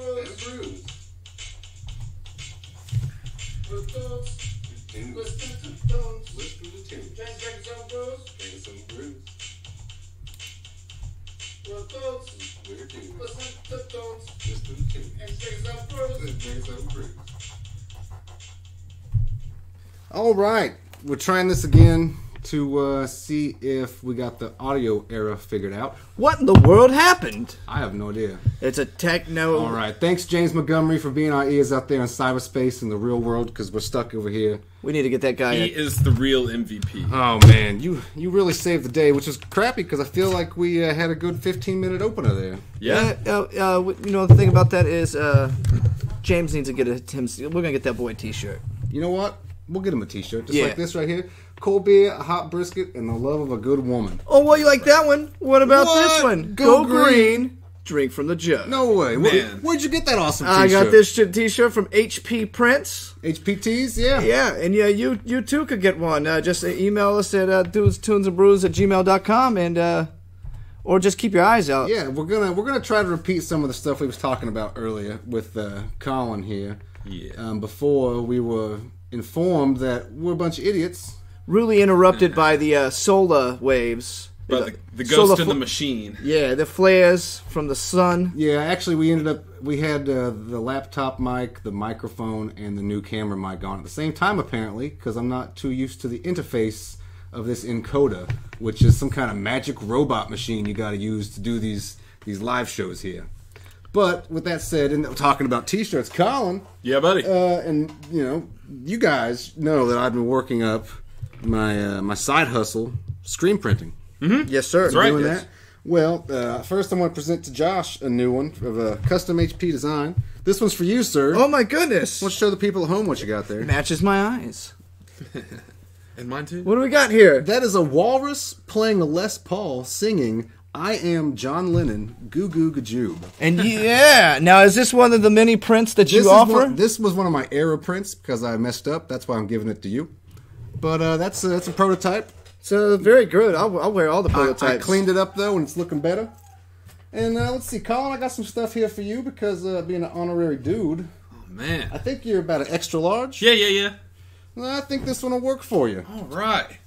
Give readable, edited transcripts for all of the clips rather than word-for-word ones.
BREWS. Listen to tones. Listen to tunes. Drink some brews. Drink some brews. We're tones. We're tunes. Listen to tones. Listen to tunes. And drink some brews. Drink some brews. All right, we're trying this again to see if we got the audio era figured out. What in the world happened? I have no idea. It's a techno. All right, thanks James Montgomery for being our ears out there in cyberspace in the real world because we're stuck over here. We need to get that guy. He is the real MVP. Oh man, you really saved the day, which is crappy because I feel like we had a good 15-minute opener there. Yeah. You know, the thing about that is James needs to get we're gonna get that boy a t-shirt. You know what? We'll get him a t-shirt just Yeah. like this right here. Cold beer, a hot brisket, and the love of a good woman. Oh, well, you like that one? What about this one? Go green. Drink from the jug. No way. Man. Where'd you get that awesome t-shirt? I got this t-shirt from HP Prints. HPTs, yeah. Yeah, and yeah, you too could get one. Just email us at dudestunesandbrews@gmail.com and or just keep your eyes out. Yeah, we're gonna try to repeat some of the stuff we was talking about earlier with Collin here. Yeah. Before we were informed that we're a bunch of idiots. Really interrupted by the solar waves. But the ghost in the machine. Yeah, the flares from the sun. Yeah, actually we had the laptop mic, the microphone, and the new camera mic on at the same time apparently, because I'm not too used to the interface of this encoder, which is some kind of magic robot machine you got to use to do these live shows here. But with that said, and talking about t-shirts, Collin. Yeah, buddy. And you know, you guys know that I've been working up my side hustle, screen printing. Mm-hmm. Yes, sir. That's right. Doing Yes. that. Well, first I want to present to Josh a new one of a custom HP design. This one's for you, sir. Oh my goodness! Let's show the people at home what you got there. Matches my eyes. And mine too. What do we got here? That is a walrus playing a Les Paul singing "I Am John Lennon, Goo Goo Gajoob." And yeah, now is this one of the many prints that you offer? This was one of my error prints because I messed up. That's why I'm giving it to you. But that's a prototype. So very good. I'll wear all the prototypes. I cleaned it up though, and it's looking better. And let's see, Collin, I got some stuff here for you because being an honorary dude, Oh, man. I think you're about an extra large. Yeah. Well, I think this one will work for you. All right.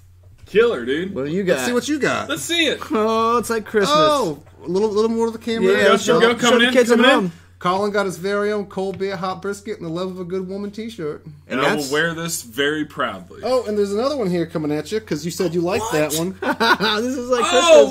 Killer, dude. What do you got? Let's see what you got. Let's see it. Oh, it's like Christmas. Oh, a little more to the camera. yeah. Go, Show go, coming the in, kids at coming in. home. Collin got his very own cold beer, hot brisket, and the love of a good woman t-shirt. And I will wear this very proudly. Oh, and there's another one here coming at you because you said you liked that one. This is like Oh,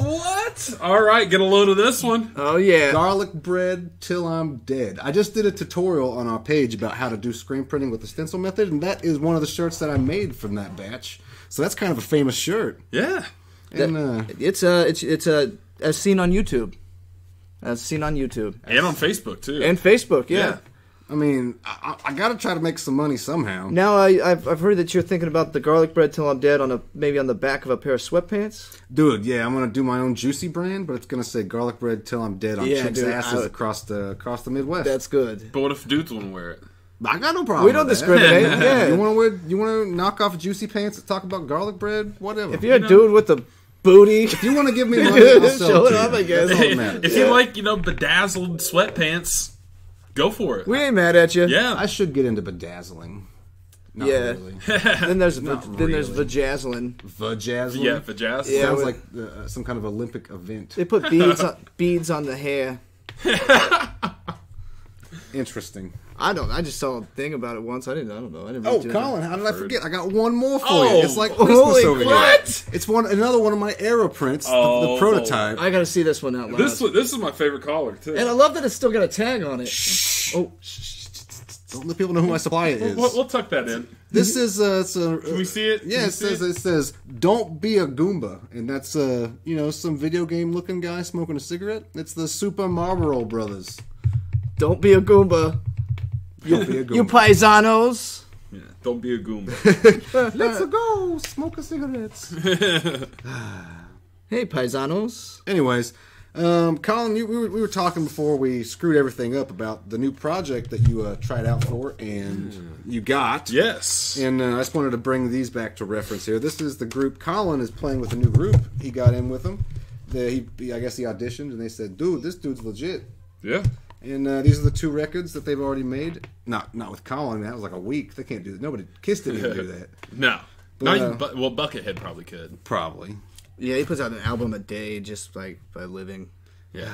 Christmas. what? All right, get a load of this one. Oh yeah. Garlic bread till I'm dead. I just did a tutorial on our page about how to do screen printing with the stencil method, and that is one of the shirts that I made from that batch. So that's kind of a famous shirt. Yeah. And It's as seen on YouTube. As seen on YouTube. And on Facebook, too. And Facebook, yeah. Yeah. I mean, I got to try to make some money somehow. Now I've heard that you're thinking about the garlic bread till I'm dead on maybe on the back of a pair of sweatpants. Dude, yeah, I'm gonna do my own juicy brand, but it's gonna say garlic bread till I'm dead on Yeah, chicks' dude, asses across the Midwest. That's good. But what if dudes want to wear it? I got no problem. We don't with that. discriminate. Yeah. You want to knock off juicy pants and talk about garlic bread? Whatever. If you're a dude with a booty, If you want to give me money, I'll sell show it it to off, you. I guess. That's all that matters. If you like, bedazzled sweatpants, go for it. we ain't mad at you. Yeah. I should get into bedazzling. Not Yeah. really. Then there's Not there's really. vajazzling. Vajazzling? Yeah, for jazz. Yeah. Sounds we- like some kind of Olympic event. They put beads on the hair. Interesting. I just saw a thing about it once. I don't know. I didn't Oh, read it. Colin, how did I forget? I got one more for Oh, you. It's like Christmas holy over here. what? It's another one of my era prints, the Oh. prototype. I gotta see this one out loud. This is my favorite collar, too. And I love that it's still got a tag on it. Oh, Don't let people know who my supplier is. We'll tuck that in. This is Can we see it? Yeah, Can it we see says "Don't be a Goomba," and that's some video game looking guy smoking a cigarette. It's the Super Marlboro Brothers. don't be a Goomba. Don't be a Goomba. You paisanos. Yeah, don't be a goomba. Let's go smoke a cigarettes. Hey, paisanos. Anyways, Colin, we were talking before we screwed everything up about the new project that you tried out for and you got. Yes. And I just wanted to bring these back to reference here. This is the group. Colin is playing with a new group. He got in with them. I guess he auditioned and they said, "Dude, this dude's legit." Yeah. And these are the 2 records that they've already made. Not with Collin. That was like a week. They can't do that. Nobody, Kiss didn't even do that. No. But, Not even, well, Buckethead probably could. Probably. Yeah, he puts out an album a day just like by living. Yeah.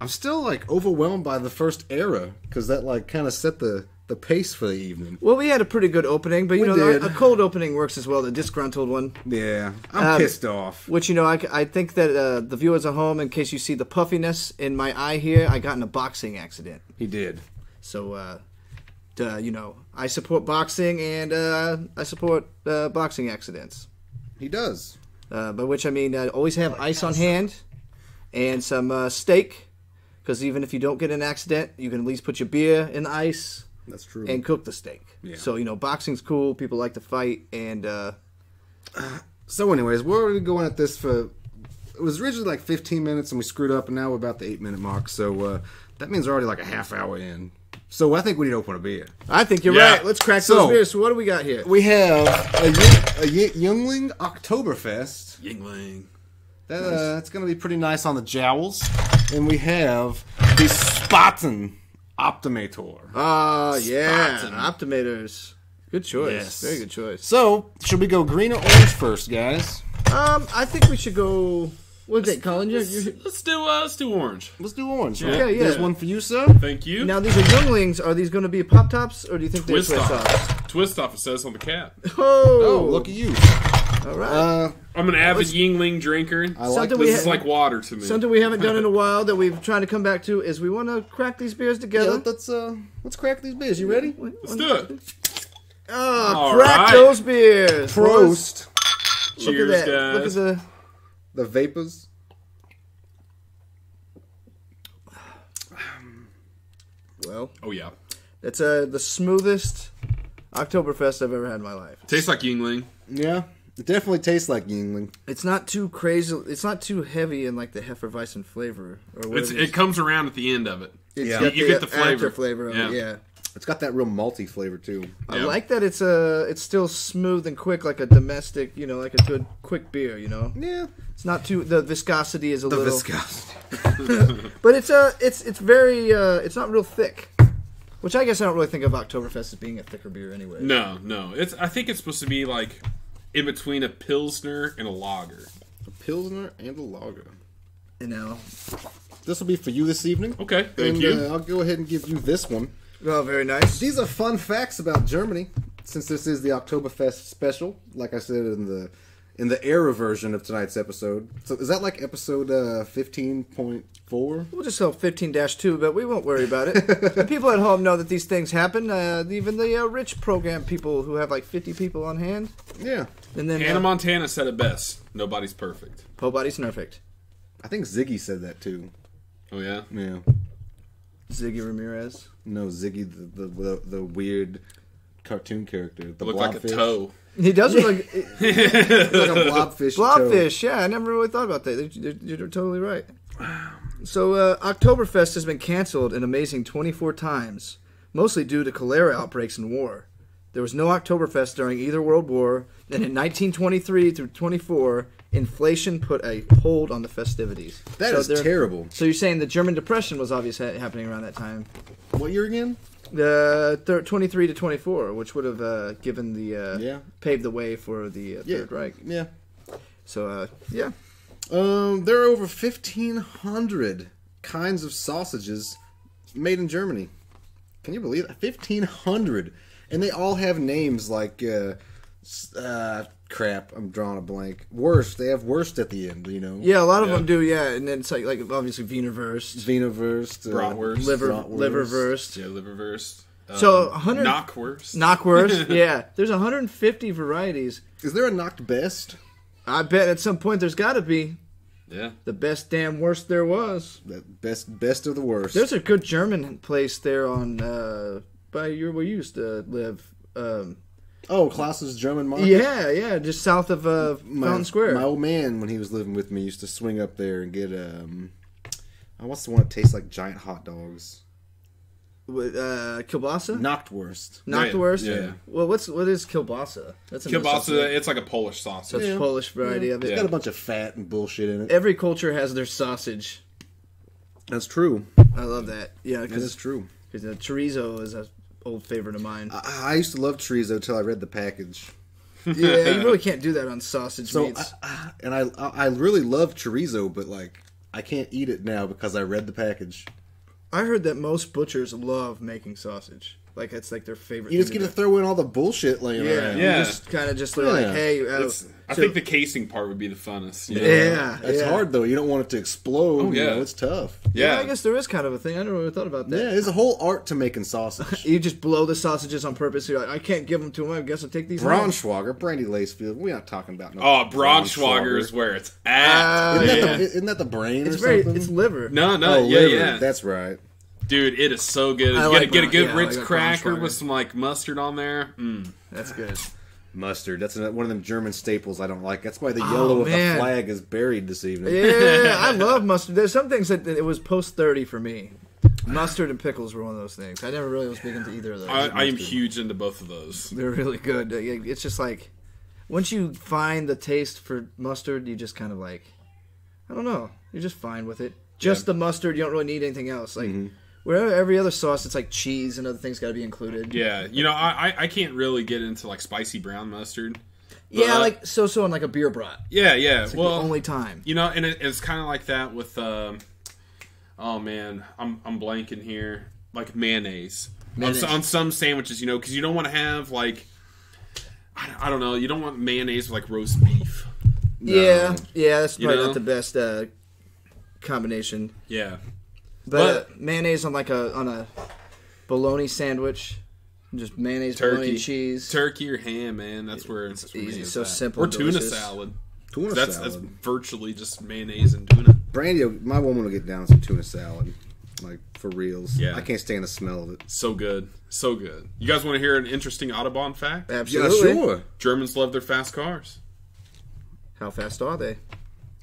I'm still like overwhelmed by the first era because that like kind of set the pace for the evening. Well, we had a pretty good opening, but you We know, did. a cold opening works as well. The disgruntled one, Yeah, I'm pissed off. which you know, I think that the viewers at home, in case you see the puffiness in my eye here, I got in a boxing accident. He did. So, you know, I support boxing and I support boxing accidents. He does. By which I mean, always have ice on hand and some steak, because even if you don't get an accident, you can at least put your beer in the ice. That's true. And cook the steak. Yeah. So, you know, boxing's cool. People like to fight. And, So anyways, we're already going at this for... It was originally like 15 minutes and we screwed up and now we're about the 8-minute mark. So that means we're already like a half hour in. So I think we need to open a beer. I think you're Yeah. right. Let's crack So- those beers. So what do we got here? We have a Youngling Oktoberfest. Yingling. That's going to be pretty nice on the jowls. And we have the Spaten Optimator. Yeah. Spaten. Optimators. Good choice. Yes. Very good choice. So, should we go green or orange first, guys? I think we should go... What is it, Colin? Let's do orange. Let's do orange. Yeah. Okay, yeah. There's one for you, sir. Thank you. Now, these are younglings. Are these going to be Pop Tops, or do you think they're Twist Twist off. Tops? Twist off, it says on the cap. Oh, Oh, look at you. All right. I'm an avid Yingling drinker. I like Something we This this. is like water to me. Something we haven't done in a while that we've tried to come back to is we want to crack these beers together. Yeah, let's crack these beers. You ready? Let's do it. Oh, All crack right. those beers. Prost. Cheers, Look at that. guys. Look at The vapors. well, Oh, yeah. it's the smoothest Oktoberfest I've ever had in my life. Tastes like Yingling. Yeah, it definitely tastes like Yingling. It's not too crazy. It's not too heavy in like the Hefeweizen flavor or whatever. It comes around at the end of it. It's Yeah. got You get the flavor. after flavor of it. Yeah. It's got that real malty flavor too. I Yeah. like that it's still smooth and quick, like a domestic, you know, like a good quick beer, you know. Yeah, It's not too, the viscosity is a the little, viscosity. but it's very it's not real thick, which I guess I don't really think of Oktoberfest as being a thicker beer anyway. No. I think it's supposed to be like in between a Pilsner and a lager. A pilsner and a lager. You know. This will be for you this evening. Okay, thank and, you. I'll go ahead and give you this one. Oh, very nice. These are fun facts about Germany, since this is the Oktoberfest special. Like I said in the era version of tonight's episode. So is that like episode 15.4? We'll just sell 15-2, but we won't worry about it. The people at home know that these things happen. Even the rich program people who have like 50 people on hand. Yeah, And then Hannah Montana said it best. Nobody's perfect. Nobody's perfect. I think Ziggy said that too. Oh, yeah? Yeah. Ziggy Ramirez. No, Ziggy, the weird cartoon character, the Look like a blobfish. toe. He does look like Like a blobfish. toe. blobfish. Yeah, I never really thought about that. You're totally right. So Oktoberfest has been canceled an amazing 24 times, mostly due to cholera outbreaks and war. There was no Oktoberfest during either World War, and in 1923 through 24, inflation put a hold on the festivities. That is terrible. So you're saying the German Depression was obviously happening around that time. What year again? 23 to 24, which would have given the Yeah. paved the way for the Third Reich. Yeah. So yeah, There are over 1,500 kinds of sausages made in Germany. Can you believe that? 1,500. And they all have names like, crap, I'm drawing a blank. Wurst. They have Wurst at the end, you know. yeah, a lot of Yeah. them do. Yeah, and then it's like obviously Wienerwurst, Wienerwurst. Bratwurst. liverwurst. Yeah, liverwurst. So 100 Knockwurst. Knockwurst. Yeah, there's 150 varieties. Is there a Knocked Best? I bet at some point there's got to be Yeah. the best damn worst there was. The best of the worst. There's a good German place there on by where you used to live. Oh, Klaus's German Market? Yeah, just south of Fountain Square. My old man, when he was living with me, used to swing up there and get, what's the one that tastes like giant hot dogs? With kielbasa, Knockwurst. Knockwurst. Yeah. Well, what is kielbasa? That's another Kielbasa, sausage. it's like a Polish sausage. Such Polish variety of it. It's got a bunch of fat and bullshit in it. Every culture has their sausage. That's true. I love that. Yeah, That is true. Because chorizo is an old favorite of mine. I used to love chorizo until I read the package. Yeah, you really can't do that on sausage meats. I really love chorizo, but like I can't eat it now because I read the package. I heard that most butchers love making sausage. Like, it's like their favorite You just get to throw in all the bullshit laying around. Yeah. You just kind of just like, hey... I think the casing part would be the funnest. You know? Yeah. It's hard, though. You don't want it to explode. Oh, yeah. You know, it's tough. Yeah, I guess there is kind of a thing. I never really thought about that. Yeah, there's a whole art to making sausage. You just blow the sausages on purpose. You're like, I can't give them to him. I guess I'll take these. Braunschweiger, Brandy Lacefield. We're not talking about no Braunschweiger is where it's at. Isn't that the brain or something? It's liver. No, liver. yeah. That's right. Dude, it is so good. Get a good Ritz cracker with some like mustard on there. That's good. Mustard. That's one of them German staples I don't like. That's why the yellow of the flag is buried this evening. Yeah, I love mustard. There's some things that it was post 30 for me. Mustard and pickles were one of those things. I never really was big into either of those. I am huge into both of those. They're really good. It's just like, once you find the taste for mustard, you just kind of like, I don't know. You're just fine with it. Just the mustard. You don't really need anything else. Like, wherever every other sauce, it's like cheese and other things got to be included. Yeah, you know, I can't really get into like spicy brown mustard. Yeah, like so on like a beer brat. Yeah. It's like the only time. You know, and it's kind of like that with. Oh man, I'm blanking here. Like mayonnaise. On some sandwiches, you know, because you don't want to have like. I don't know. You don't want mayonnaise with like roast beef. No. Yeah, that's probably not the best combination. Yeah. But mayonnaise on a bologna sandwich, just mayonnaise, bologna, cheese, turkey or ham, man. That's where easy, so simple. Or tuna delicious. salad. That's virtually just mayonnaise and tuna. Brandy, my woman will get down with some tuna salad, like for reals. Yeah, I can't stand the smell of it. So good, so good. You guys want to hear an interesting Autobahn fact? Absolutely. Yeah, sure. Germans love their fast cars. How fast are they?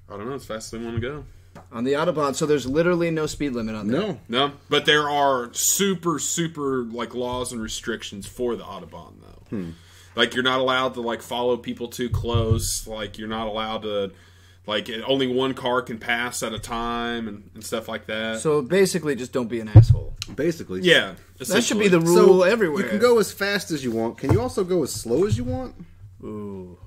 I don't know. As fast as they want to go. On the Autobahn, so there's literally no speed limit on there. No, but there are super like laws and restrictions for the Autobahn though. Like you're not allowed to like follow people too close. Like you're not allowed to like only one car can pass at a time and stuff like that. So basically, just don't be an asshole. Basically, yeah, that should be the rule everywhere. You can go as fast as you want. Can you also go as slow as you want? Ooh,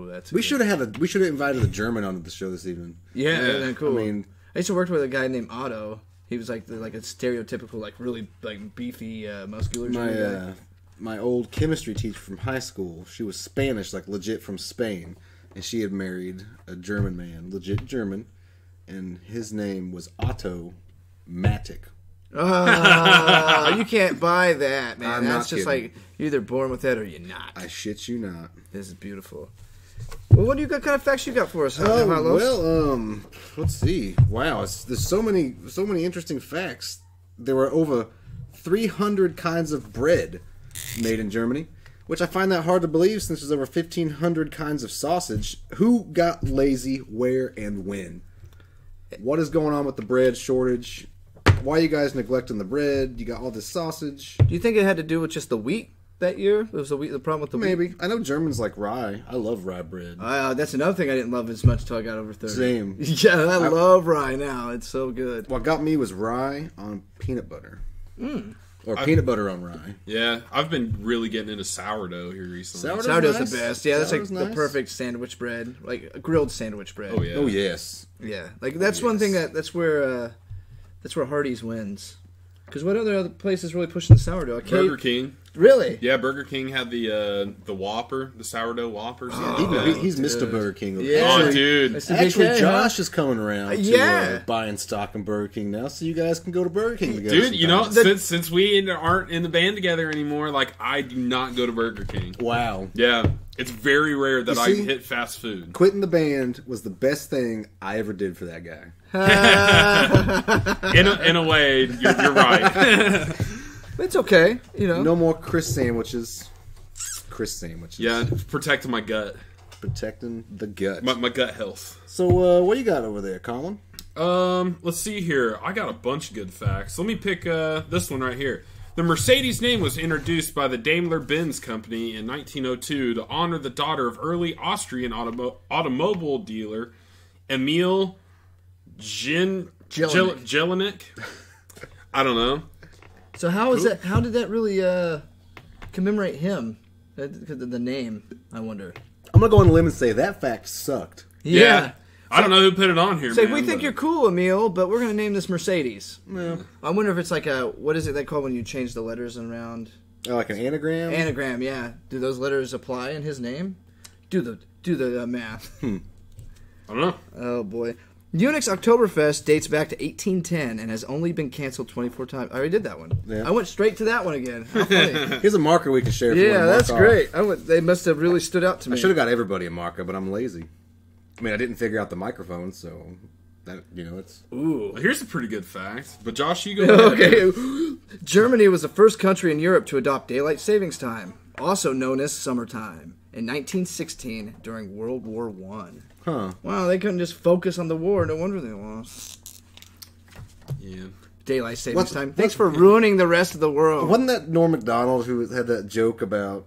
that's. We should have invited a German onto the show this evening. Yeah, cool. I mean, I used to work with a guy named Otto. He was like a stereotypical, like really like beefy, muscular guy. My old chemistry teacher from high school, she was Spanish, like legit from Spain, and she had married a German man, legit German, and his name was Otto Matic. You can't buy that, man. I'm That's not just kidding. like you're either born with that or you're not. I shit you not. This is beautiful. Well, what do you got? Kind of facts you got for us? Harlos? Let's see. Wow, there's so many interesting facts. There were over 300 kinds of bread made in Germany, which I find that hard to believe since there's over 1,500 kinds of sausage. Who got lazy, where, and when? What is going on with the bread shortage? Why are you guys neglecting the bread? You got all this sausage. Do you think it had to do with just the wheat that year? It was the problem with the wheat? Maybe. I know Germans like rye. I love rye bread. That's another thing I didn't love as much until I got over 30. Same. Yeah, I love rye now. It's so good. What got me was rye on peanut butter. Or peanut butter on rye. Yeah, I've been really getting into sourdough here recently. Sourdough's nice. the best. Yeah, that's like Nice. the perfect sandwich bread, like a grilled sandwich bread. Oh yeah. Oh yes. Yeah, like that's one thing that's where Hardee's wins. Because what other places really pushing the sourdough? Burger King. Really? Yeah, Burger King had the Whopper, the sourdough Whoppers. He's Mr. Burger King. Yeah. Oh, dude. Actually, Josh is coming around Yeah. to buying stock in Burger King now, so you guys can go to Burger King together. Dude, you know, sometime. since we aren't in the band together anymore, like, I do not go to Burger King. Wow. Yeah. It's very rare that I see? hit fast food. Quitting the band was the best thing I ever did for that guy. In a way, you're right. It's okay, you know. No more Chris sandwiches. Chris sandwiches. Yeah, protecting my gut. Protecting the gut. My gut health. So, what do you got over there, Collin? Let's see here. I got a bunch of good facts. Let me pick this one right here. The Mercedes name was introduced by the Daimler-Benz company in 1902 to honor the daughter of early Austrian automobile dealer Emil Jelinek. I don't know. So how is that? How did that really commemorate him? The name, I wonder. I'm gonna go on a limb and say that fact sucked. Yeah. I don't know who put it on here, Say, man. we think you're cool, Emil, but we're going to name this Mercedes. Yeah. I wonder if it's like a, what is it they call when you change the letters around? Oh, like an anagram? Anagram, yeah. Do those letters apply in his name? Do the math. I don't know. Oh, boy. Unich's Oktoberfest dates back to 1810 and has only been canceled 24 times. I already did that one. Yeah. I went straight to that one again. How funny. Here's a marker we can share. If you Yeah, want to that's mark off. great. They must have really stood out to me. I should have got everybody a marker, but I'm lazy. I mean, I didn't figure out the microphone, so that it's. Ooh. Well, here's a pretty good fact. But Josh, you go ahead. Okay. Germany was the first country in Europe to adopt daylight savings time, also known as summertime, in 1916 during World War I. Huh. Wow, they couldn't just focus on the war. No wonder they lost. Yeah. Daylight savings time. Thanks for ruining the rest of the world. Wasn't that Norm Macdonald who had that joke about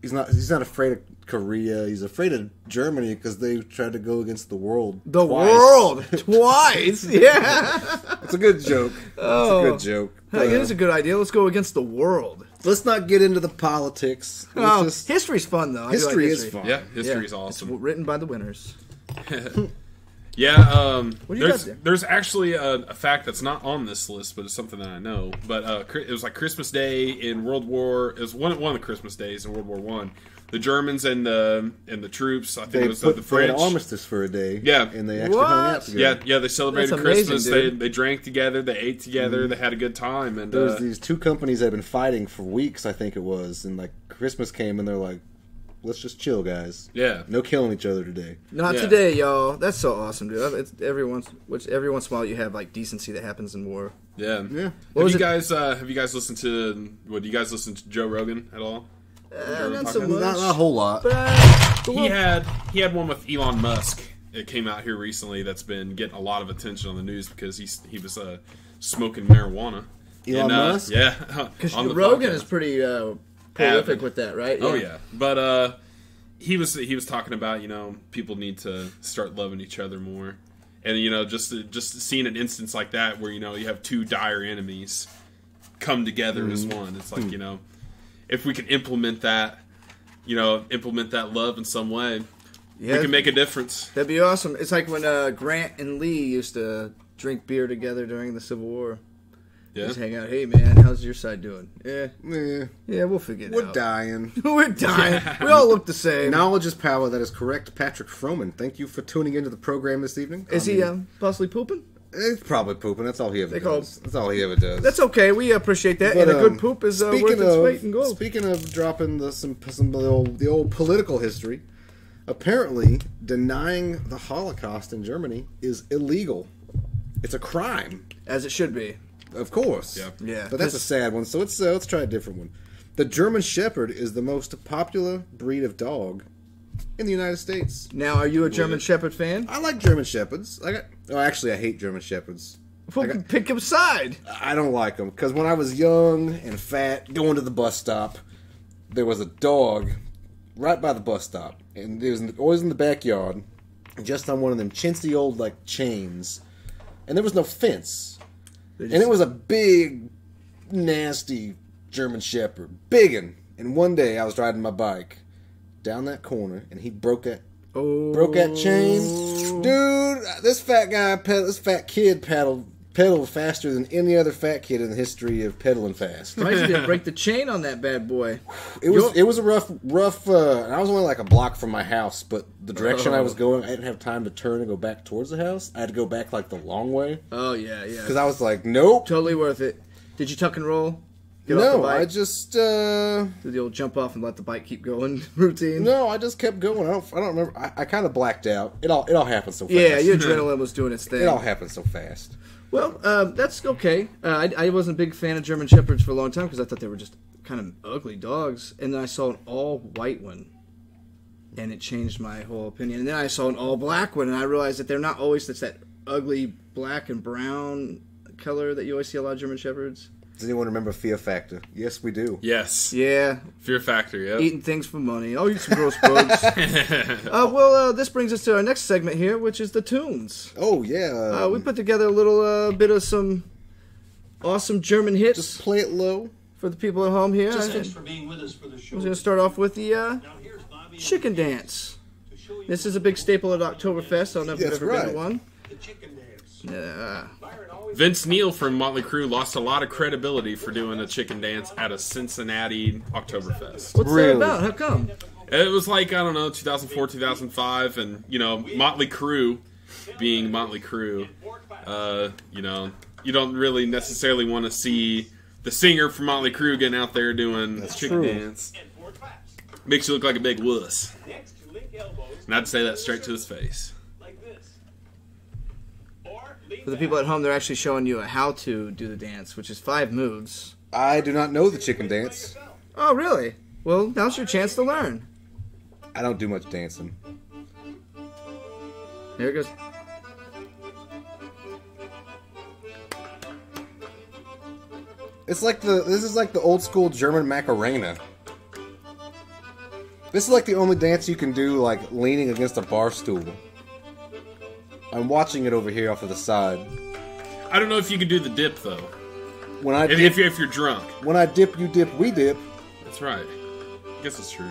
he's not afraid of Korea, he's afraid of Germany because they tried to go against the world. The twice. world twice. Yeah. It's a good joke. Oh. It's a good joke. Hey, here's a good idea. Let's go against the world. Let's not get into the politics. Oh, Let's just, history's fun though. I do like history is fun. Yeah, history's Yeah. awesome. It's written by the winners. Yeah, What do you got there? there's actually a fact that's not on this list, but it's something that I know. But it was like Christmas Day in World War. It was one of the Christmas days in World War One. The Germans and the troops. I think They it was put the an French. armistice for a day. Yeah. And they actually hung out together. Yeah, they celebrated That's amazing, Christmas. dude. They drank together. They ate together. They had a good time. And There was these two companies that had been fighting for weeks, I think it was, and like Christmas came and they're like, let's just chill, guys. yeah, No killing each other today. Not Yeah. today, y'all. That's so awesome, dude. It's every once in a while you have like decency that happens in war. yeah. Yeah. What was Have you guys listened to? What do you guys listen to Joe Rogan at all? Not so podcast? much. Not a whole lot. But, He had one with Elon Musk. It came out here recently. That's been getting a lot of attention on the news because he was smoking marijuana. Elon Musk? Yeah, because on the Rogan podcast. is pretty prolific with that, right? Oh yeah, but he was talking about people need to start loving each other more, and just seeing an instance like that where you have two dire enemies come together as one. It's like if we can implement that love in some way, Yeah, we can make a difference. that'd be awesome. It's like when Grant and Lee used to drink beer together during the Civil War. Yeah, Just hang out. Hey man, how's your side doing? Yeah. Yeah, we'll figure it We're out. dying. We're dying. We all look the same. Knowledge is power. That is correct. Patrick Froman, thank you for tuning into the program this evening. Is he possibly pooping? He's probably pooping. That's all he ever call does. That's all he ever does. That's okay. We appreciate that. But, And a good poop is worth its weight in gold. Speaking of dropping some of the old political history, apparently denying the Holocaust in Germany is illegal. It's a crime, As it should be. of course. Yeah. Yeah. But that's a sad one. So let's try a different one. The German Shepherd is the most popular breed of dog in the United States. Now, are you a German Shepherd fan? I like German Shepherds. Actually, I hate German Shepherds. Well, pick a side. I don't like them because when I was young and fat, going to the bus stop, there was a dog right by the bus stop, and it was always in the backyard, just on one of them chintzy old chains, and there was no fence, and it was a big, nasty German Shepherd, biggin'. And one day I was riding my bike down that corner, and he broke that chain, dude. This fat kid pedaled faster than any other fat kid in the history of pedaling fast. Surprised you didn't break the chain on that bad boy. It was a rough. And I was only like a block from my house, but the direction I was going, I didn't have time to turn and go back towards the house. I had to go back the long way Oh, yeah. because I was like, nope. Totally worth it. Did you tuck and roll? Get off the No, bike? I just Did the old jump off and let the bike keep going routine? I just kept going. I don't remember. I kind of blacked out. It all happened so fast. Yeah, your adrenaline was doing its thing. It all happened so fast. Well, that's okay. I wasn't a big fan of German Shepherds for a long time because I thought they were just kind of ugly dogs. And then I saw an all-white one, and it changed my whole opinion. And then I saw an all-black one, and I realized that they're not always that ugly black and brown color that you always see a lot of German Shepherds. Does anyone remember Fear Factor? Yes, we do. Yes. Yeah. Fear Factor, yeah. Eating things for money. I'll eat some gross bugs. This brings us to our next segment here, which is the tunes. Oh, yeah. We put together a little bit of some awesome German hits. Just play it low. For the people at home here. Thanks for being with us for the show. I was going to start off with the chicken dance. This is a big staple at Oktoberfest. I don't know if you've ever been to one. The chicken dance. Yeah. Vince Neil from Motley Crue lost a lot of credibility for doing a chicken dance at a Cincinnati Oktoberfest. What's that about? How come? It was like, I don't know, 2004, 2005, and, Motley Crue being Motley Crue, you don't really necessarily want to see the singer from Motley Crue getting out there doing the chicken dance. Makes you look like a big wuss. And I'd say that straight to his face. For the people at home, they're actually showing you how to do the dance, which is 5 moves. I do not know the chicken dance. Oh, really? Well, now's your chance to learn. I don't do much dancing. Here it goes. This is like the old school German Macarena. This is like the only dance you can do like leaning against a bar stool. I'm watching it over here off to the side. I don't know if you can do the dip, though. When I if you're drunk. When I dip, you dip, we dip. That's right. I guess it's true.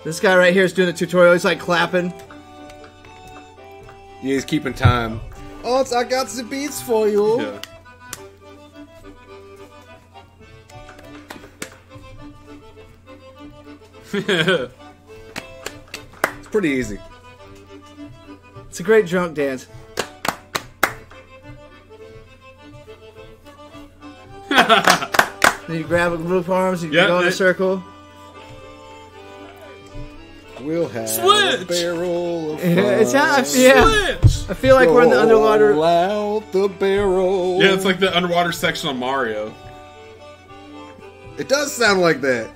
This guy right here is doing the tutorial. He's like clapping. Yeah, he's keeping time. Oh, I got the beats for you. Yeah. It's pretty easy. It's a great drunk dance. Then you grab a group arms and you go in a circle. We'll have Switch! a barrel of fun. Switch! I feel like we're in the underwater. Roll out the barrel. Yeah, it's like the underwater section on Mario. It does sound like that.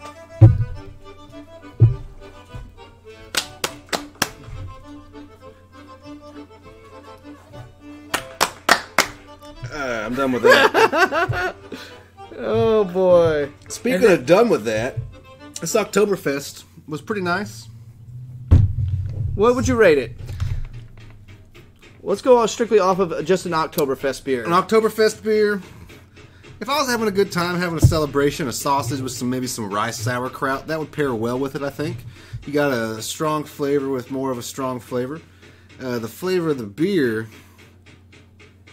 I'm done with that. Oh boy. Speaking of done with that, this Oktoberfest was pretty nice. What would you rate it? Let's go strictly off of just an Oktoberfest beer. An Oktoberfest beer. If I was having a good time, having a celebration, a sausage with maybe some rice sauerkraut, that would pair well with it, I think. You got a strong flavor with more of a strong flavor. The flavor of the beer,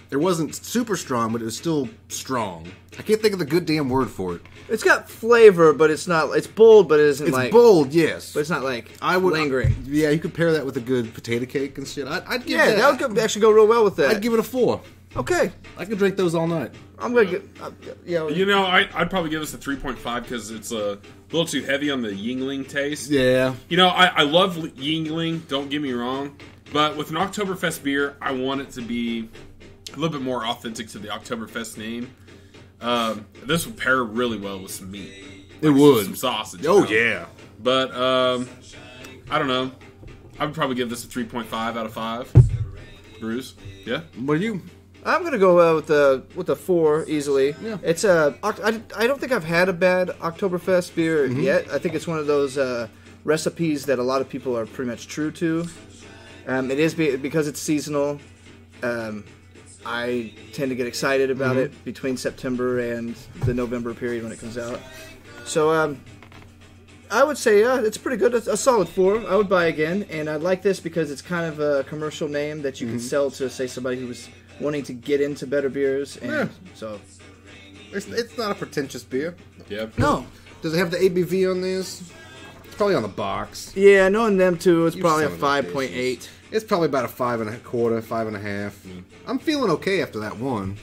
it wasn't super strong, but it was still strong. I can't think of the good damn word for it. It's got flavor, but it's not. It's bold, but it isn't like. It's bold, yes. But it's not like lingering. Yeah, you could pair that with a good potato cake and shit. I'd give that. Yeah, that would actually go real well with that. I'd give it a 4. Okay. I could drink those all night. I'm gonna get. I'd probably give this a 3.5 because it's a little too heavy on the Yingling taste. Yeah. I love Yingling. Don't get me wrong, but with an Oktoberfest beer, I want it to be a little bit more authentic to the Oktoberfest name. This would pair really well with some meat. It would. Some sausage. Oh, yeah. But, I don't know. I would probably give this a 3.5 out of 5. Brews. Yeah? What are you? I'm gonna go with a 4 easily. Yeah. It's I don't think I've had a bad Oktoberfest beer yet. I think it's one of those recipes that a lot of people are pretty much true to. It is because it's seasonal. I tend to get excited about it between September and the November period when it comes out. So I would say it's pretty good. A solid 4. I would buy again, and I like this because it's kind of a commercial name that you can sell to, say, somebody who's wanting to get into better beers. And so it's not a pretentious beer. Yep. No. Does it have the ABV on this? It's probably on the box. Yeah, knowing them too, it's probably a son of a 5.8. It's probably about a 5.25, 5.5. I'm feeling okay after that one.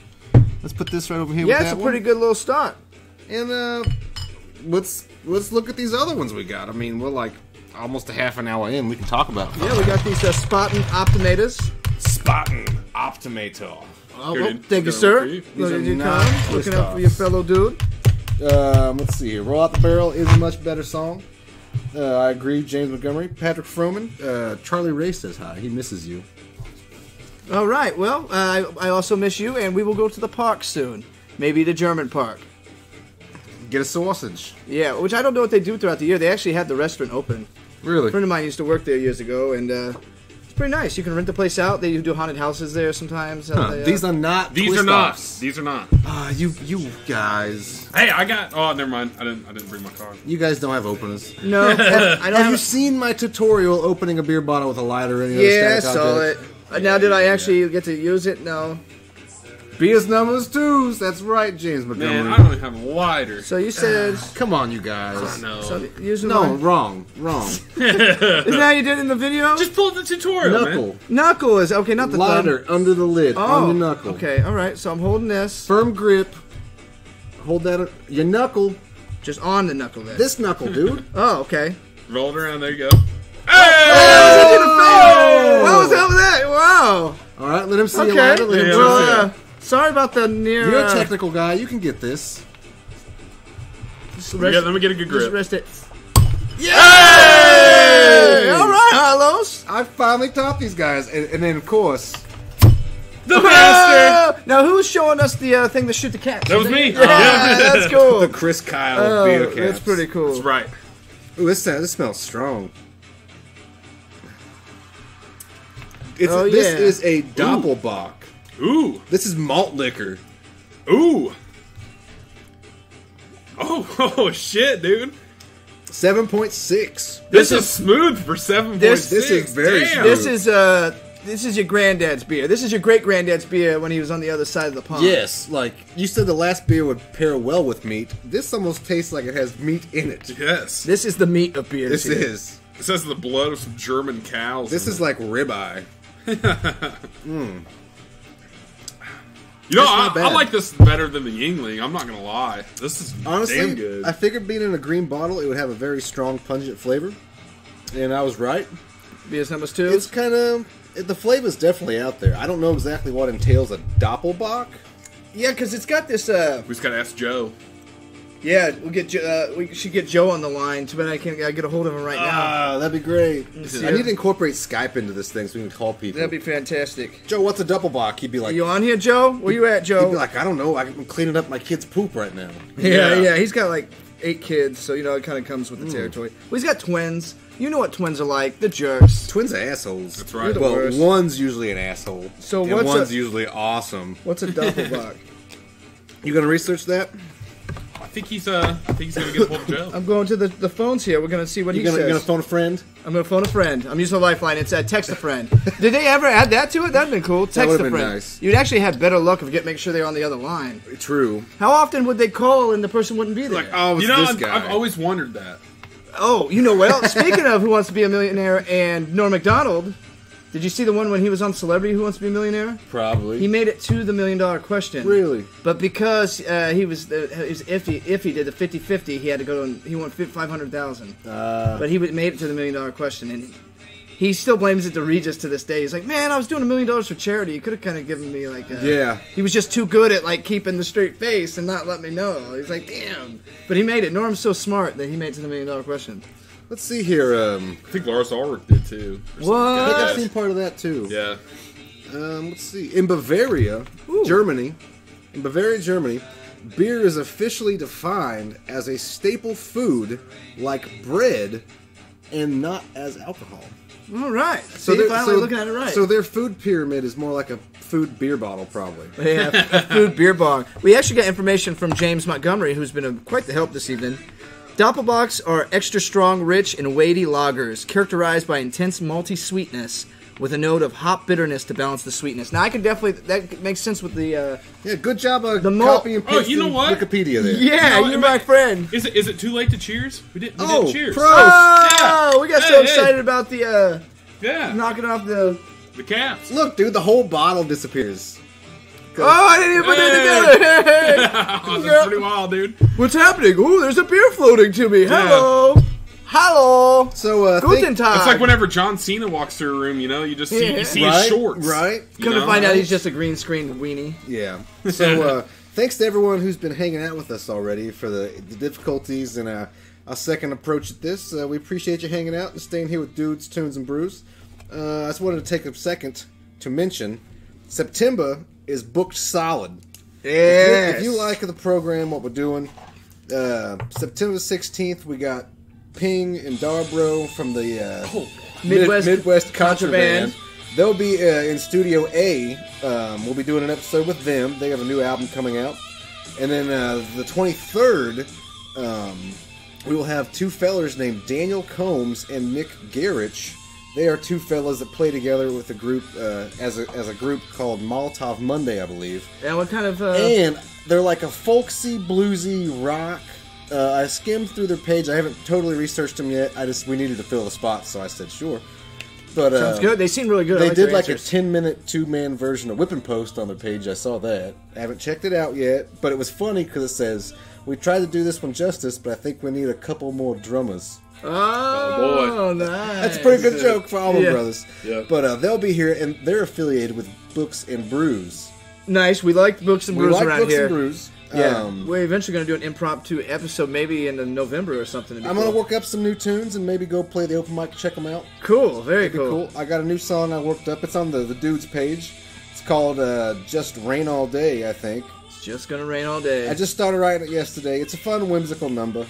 Let's put this right over here. Yeah, with it's that a pretty good little start. And let's look at these other ones we got. I mean, we're like almost a half an hour in. We can talk about them. Yeah, we got these Spaten Optimators. Spaten Optimator. Thank you, sir. These are not Looking twist out for your fellow dude. Let's see here. Roll Out the Barrel is a much better song. I agree, James Montgomery. Patrick Froman. Charlie Ray says hi. He misses you. All right. Well, I also miss you, and we will go to the park soon. Maybe the German park. Get a sausage. Yeah, which I don't know what they do throughout the year. They actually had the restaurant open. Really? A friend of mine used to work there years ago, and it's pretty nice. You can rent the place out. They do haunted houses there sometimes. These are not. These are not. These are not. You guys. Hey, I got. Oh, never mind. I didn't bring my card. You guys don't have openers. No, I don't Have you seen my tutorial opening a beer bottle with a lighter or any other Yeah, I static saw object? it. Now, did I actually get to use it? No. Beer's numbers twos. That's right, James Montgomery. Man, I don't even have a lighter. So you said. Come on, you guys. No. So using No, my- wrong. Isn't that how you did it in the video? Just pull up the tutorial, Knuckle. man. Knuckle is okay, not the Lighter thumb. under the lid on Oh, your knuckle. okay, all right. So I'm holding this Firm grip. Hold that. Your knuckle. just on the knuckle there. This knuckle, dude. Oh, okay. Roll it around. There you go. Oh! What was up with that? Wow. All right, let him see your Okay. lighter. Let him see Well, it. sorry about the near. You're a technical guy. You can get this. Just Yeah, let me get a good Just grip. rest it. Yay! Hey, all right, Harlos. I finally taught these guys, and then of course, The master. Now, who's showing us the thing to shoot the cats? That was me. Yeah, that's cool. the Chris Kyle Oh, of beer caps. that's pretty cool. That's right. Ooh, this smells strong. This yeah. is a Doppelbock. Ooh. This is malt liquor. Ooh. Oh shit, dude. 7.6. This is smooth for 7.6. This is very Damn. smooth. This is your granddad's beer. This is your great granddad's beer when he was on the other side of the pond. Yes, like you said, the last beer would pair well with meat. This almost tastes like it has meat in it. Yes. This is the meat of beer. This here. is. It says the blood of some German cows. This is like ribeye. You know, not I bad. like this better than the Yingling. I'm not gonna lie. This is Honestly, damn good. I figured being in a green bottle, it would have a very strong, pungent flavor, and I was right. Beer's number 2. It's kind of the flavor's definitely out there. I don't know exactly what entails a Doppelbock. Yeah, because it's got this. We just gotta ask Joe. Yeah, we'll get. We should get Joe on the line. Too bad I can't get a hold of him right now. Ah, that'd be great. see. I need to incorporate Skype into this thing so we can call people. That'd be fantastic. Joe, what's a Doppelbock? He'd be like, Are you on here, Joe? Where you at, he'd Joe? be like, I don't know. I'm cleaning up my kid's poop right now. Yeah. He's got like 8 kids, so it kind of comes with the territory. Well, he's got twins. You know what twins are like? The jerks. Twins are assholes. That's right. You're the Well, worst. one's usually an asshole. So and what's one's a- usually awesome. What's a doppelbock? You gonna research that? I think he's gonna get a hold of Joe. I'm going to the phones here. We're gonna see what You he gonna, says. you gonna phone a friend? I'm gonna phone a friend. I'm using a lifeline. It's text a friend. Did they ever add that to it? That'd been cool. Text would've a been friend. nice. You'd actually have better luck of making sure they're on the other line. True. How often would they call and the person wouldn't be there? Like, Oh, you know, this guy. I've always wondered that. Oh, you know what? Speaking of Who Wants to Be a Millionaire and Norm Macdonald, did you see the one when he was on Celebrity Who Wants to Be a Millionaire? Probably. He made it to the $1 Million Question. Really? But because he was iffy, if he did the 50-50, he had to go and he won $500,000. But he made it to the $1 Million Question, and he still blames it to Regis to this day. He's like, man, I was doing $1 million for charity. You could have kind of given me like, Yeah. He was just too good at like keeping the straight face and not let me know. He's like, damn. But he made it. Norm's so smart that he made it to the $1 Million Question. Let's see here. I think Lars Ulrich did too. What? I think I've Yeah. seen part of that too. Yeah. Let's see. In Bavaria, Germany, beer is officially defined as a staple food like bread and not as alcohol. All right. So they're finally looking at it right. So their food pyramid is more like a food beer bottle, probably. Yeah, a food beer bong. We actually got information from James Montgomery, who's been quite the help this evening. Doppelbocks are extra strong, rich, and weighty lagers, characterized by intense malty sweetness with a note of hop bitterness to balance the sweetness. Now, I can definitely... That makes sense with the... Yeah, good job of The malt- copy and Oh, pasting you know what? Wikipedia there. Yeah, No, you're it my ma- friend. Is it too late to cheers? We did cheers. Prost! Oh, Yeah. we got so Hey, hey. excited about the... Yeah. knocking off the... The caps. Look, dude, the whole bottle disappears. Oh, I didn't even put that together. Oh, that's pretty wild, dude. What's happening? Ooh, there's a beer floating to me. Hello. Hello. So, Guten Tag. It's like whenever John Cena walks through a room, you just see, Yeah. you see right, his shorts. right? You Come to know? find out he's just a green screen weenie. Yeah. So, thanks to everyone who's been hanging out with us already for the difficulties and our second approach at this. We appreciate you hanging out and staying here with Dudes, Tunes, and Brews. I just wanted to take a second to mention September is booked solid. Yeah. If you like the program, what we're doing, September 16th, we got Ping and Darbro from the Midwest Contraband. They'll be in Studio A. We'll be doing an episode with them. They have a new album coming out. And then the 23rd, we will have two fellers named Daniel Combs and Nick Garrich. They are two fellas that play together with a group as a group called Molotov Monday, I believe. And what kind of... And they're like a folksy, bluesy rock. I skimmed through their page. I haven't totally researched them yet. We needed to fill the spot, so I said sure. But sounds good. They seem really good. They I like did their like answers. a 10-minute, 2-man version of Whipping Post on their page. I saw that. I haven't checked it out yet, but it was funny because it says, we tried to do this one justice, but I think we need a couple more drummers. Oh, boy. nice. That's a pretty good joke for Allman Yeah. Brothers. Yeah. But they'll be here, and they're affiliated with Books and Brews. Nice. We like Books and We Brews like around Books here. and Brews. Yeah. We're eventually going to do an impromptu episode maybe in November or something. I'm going to work up some new tunes and maybe go play the open mic, check them out. Cool. Very It'd be cool. I got a new song I worked up. It's on the Dudes page. It's called Just Rain All Day, I think. It's just going to rain all day. I just started writing it yesterday. It's a fun, whimsical number.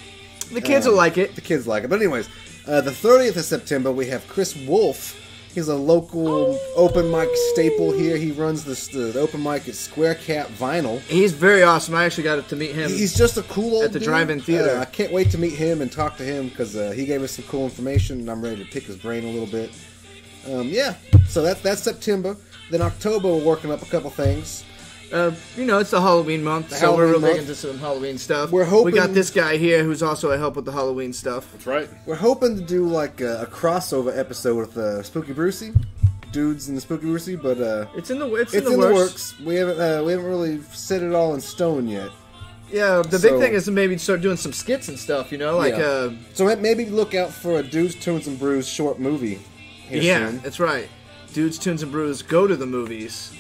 The kids will like it. The kids like it. But anyways, the 30th of September, we have Chris Wolf. He's a local open mic staple here. He runs the open mic at Square Cat Vinyl. He's very awesome. I actually got to meet him. He's just a cool old at the dude. drive-in theater. I can't wait to meet him and talk to him because he gave us some cool information, and I'm ready to pick his brain a little bit. Yeah, so that's September. Then October, we're working up a couple things. It's the Halloween month, so Halloween we're real big month. into some Halloween stuff. We're hoping- We got this guy here who's also a help with the Halloween stuff. That's right. We're hoping to do like a crossover episode with Spooky Brucey, dudes in the Spooky Brucey, but It's in the it's in the works. We haven't really set it all in stone yet. Yeah, the So- big thing is to maybe start doing some skits and stuff, like Yeah. So maybe look out for a Dudes, Tunes, and Brews short movie here yeah, soon. that's right. Dudes, Tunes, and Brews go to the movies.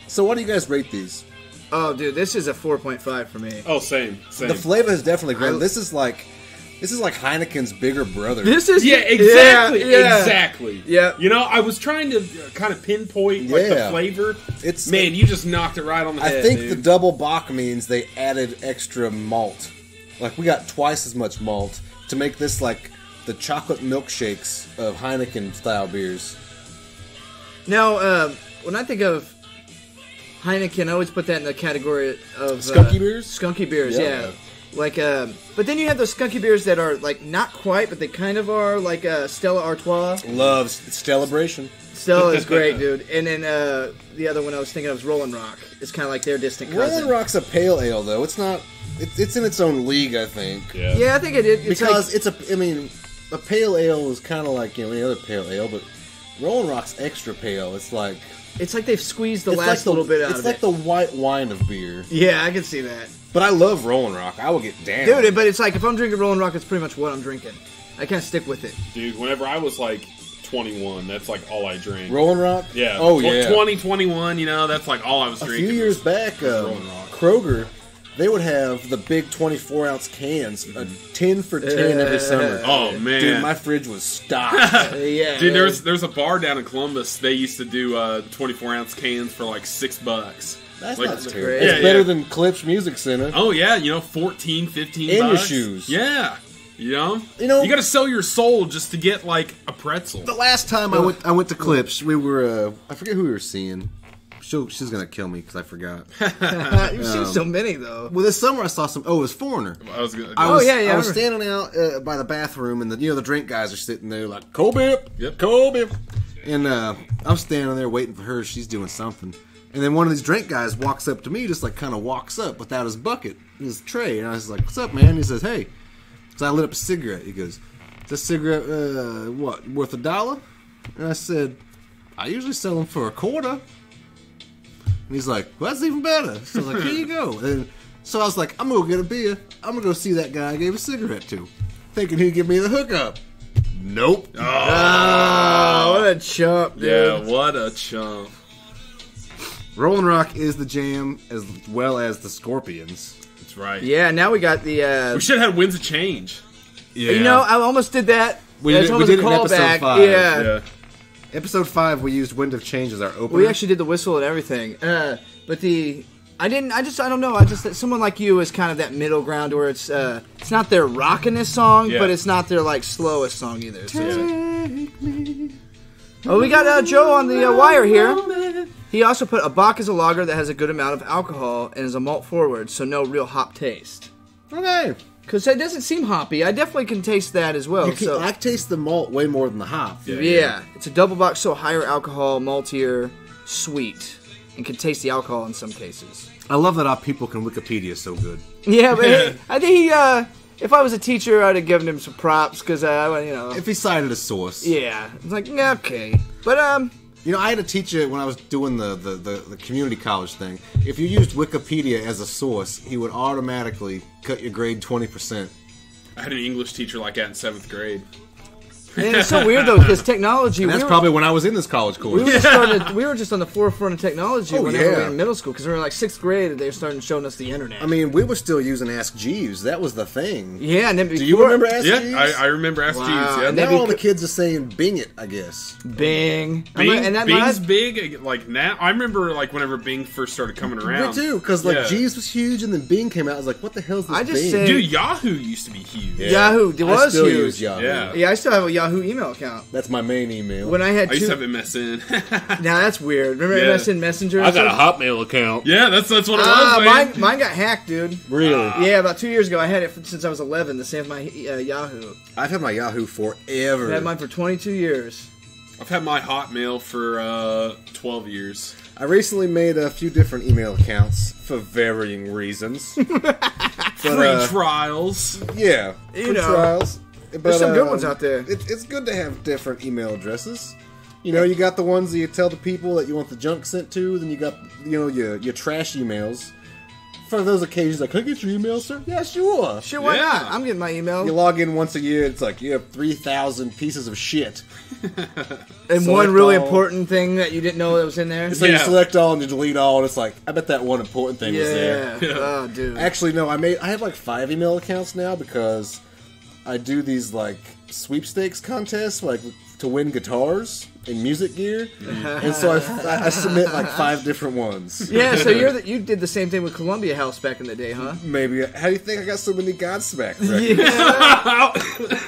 So what do you guys rate these? Oh, dude, this is a 4.5 for me. Oh, same. The flavor has definitely grown. This is like Heineken's bigger brother. This is Yeah, exactly. yeah. Exactly. Yeah. You know, I was trying to kind of pinpoint like the Yeah. flavor. It's Man, you just knocked it right on the head. I think dude. the double Bach means they added extra malt. Like we got twice as much malt to make this like the chocolate milkshakes of Heineken style beers. Now, when I think of Heineken, I always put that in the category of Skunky beers? Skunky beers, Yeah. yeah. Like, but then you have those skunky beers that are like not quite, but they kind of are, like Stella Artois. Loves Celebration. Stella is great, dude. And then the other one I was thinking of was Rolling Rock. It's kind of like their distant cousin. Rolling Rock's a pale ale though. It's not. It's in its own league, I think. Yeah. Yeah, I think it is. It's Because like, a pale ale is kind of like any other pale ale, but Rolling Rock's extra pale. It's like they've squeezed the it's last like little bit out It's of like it. the white wine of beer. Yeah, I can see that. But I love Rolling Rock. I will get down. Dude, but it's like if I'm drinking Rolling Rock, it's pretty much what I'm drinking. I can't stick with it. Dude, whenever I was like 21, that's like all I drank. Rolling Rock? Yeah. Oh, yeah. 2021, that's like all I was A drinking. few years back, Rolling Rock. Kroger, they would have the big 24-ounce cans, a 10 for 10 every summer. Oh, man. Dude, my fridge was stocked. Yeah. Dude, there's a bar down in Columbus. They used to do 24-ounce cans for like $6. That's Like, not terrible. great. It's Yeah, better yeah. than Clips Music Center. Oh yeah, 14, 15 In your bucks. shoes. Yeah. You know, You know- you got to sell your soul just to get like a pretzel. The last time I went to Clips, we were, I forget who we were seeing. She's going to kill me because I forgot. You've seen so many, though. Well, this summer I saw some, it was Foreigner. I was gonna, I was, yeah, I I was remember. standing out by the bathroom, and the drink guys are sitting there like, Kobe, Yep. Kobe. And I'm standing there waiting for her. She's doing something. And then one of these drink guys walks up to me, just like kind of walks up without his bucket, his tray. And I was like, what's up, man? He says, hey. So I lit up a cigarette. He goes, is this cigarette, what, worth $1? And I said, I usually sell them for $0.25. And he's like, well, that's even better. So I was like, here you go. And so I was like, I'm going to go get a beer. I'm going to go see that guy I gave a cigarette to, thinking he'd give me the hookup. Nope. Oh, what a chump, dude. yeah, what a chump. Rolling Rock is the jam as well as the Scorpions. That's right. Yeah, now we got the... We should have had Winds of Change. Yeah. You know, I almost did that. We That's did- we almost did a it in episode callback. 5. Yeah. Yeah. Episode 5, we used Wind of Change as our opener. We actually did the whistle and everything. But I don't know. I just someone like you is kind of that middle ground where it's not their rockinest song, but it's not their like slowest song either. So oh, we got Joe on the wire here. He also put a Bock is a lager that has a good amount of alcohol and is a malt forward, so no real hop taste. Okay. Because it doesn't seem hoppy. I definitely can taste that as well. I taste the malt way more than the hop. Yeah. It's a double bock, so higher alcohol, maltier, sweet, and can taste the alcohol in some cases. I love that our people can Wikipedia so good. Yeah, but I think if I was a teacher, I'd have given him some props because If he cited a source. Yeah, it's like okay, but I had a teacher when I was doing the community college thing. If you used Wikipedia as a source, he would automatically cut your grade 20%. I had an English teacher like that in 7th grade. And it's so weird though because technology. And that's probably when I was in this college course. We were just on the forefront of technology whenever we were in middle school because we were like 6th grade and they started showing us the internet. I mean, we were still using Ask Jeeves. That was the thing. Yeah, and then do you remember Ask Jeeves? Yeah, I remember Ask Jeeves. Yeah. And now all the kids are saying Bing it, I guess. Bing. Bing's big. Like now, I remember like whenever Bing first started coming around. Me too, because Jeeves was huge and then Bing came out. I was like, what the hell is this Bing? Dude, Yahoo used to be huge. Yeah. Yahoo, it was still huge. Use Yahoo. Yeah, I still have a Yahoo email account. That's my main email. When I used to have MSN. Now that's weird. Remember MSN Messenger? I got a Hotmail account. Yeah, that's what it was, man. Mine got hacked, dude. Really? Yeah, about 2 years ago. I had it since I was 11, the same as my Yahoo. I've had my Yahoo forever. I had mine for 22 years. I've had my Hotmail for 12 years. I recently made a few different email accounts for varying reasons. Free trials. Yeah, free trials. But, there's some good ones out there. It's good to have different email addresses. You got the ones that you tell the people that you want the junk sent to. Then you got, your trash emails. For those occasions, like, can I get your email, sir? Yeah, sure. Sure, why not? I'm getting my email. You log in once a year, it's like, you have 3,000 pieces of shit. And one really important thing that you didn't know that was in there? So you select all and you delete all, and it's like, I bet that one important thing was there. Yeah. Oh, dude. Actually, no, I have like 5 email accounts now because I do these like sweepstakes contests, like to win guitars and music gear, and so I submit like 5 different ones. Yeah, so you did the same thing with Columbia House back in the day, huh? Maybe. How do you think I got so many Godsmack records? Yeah.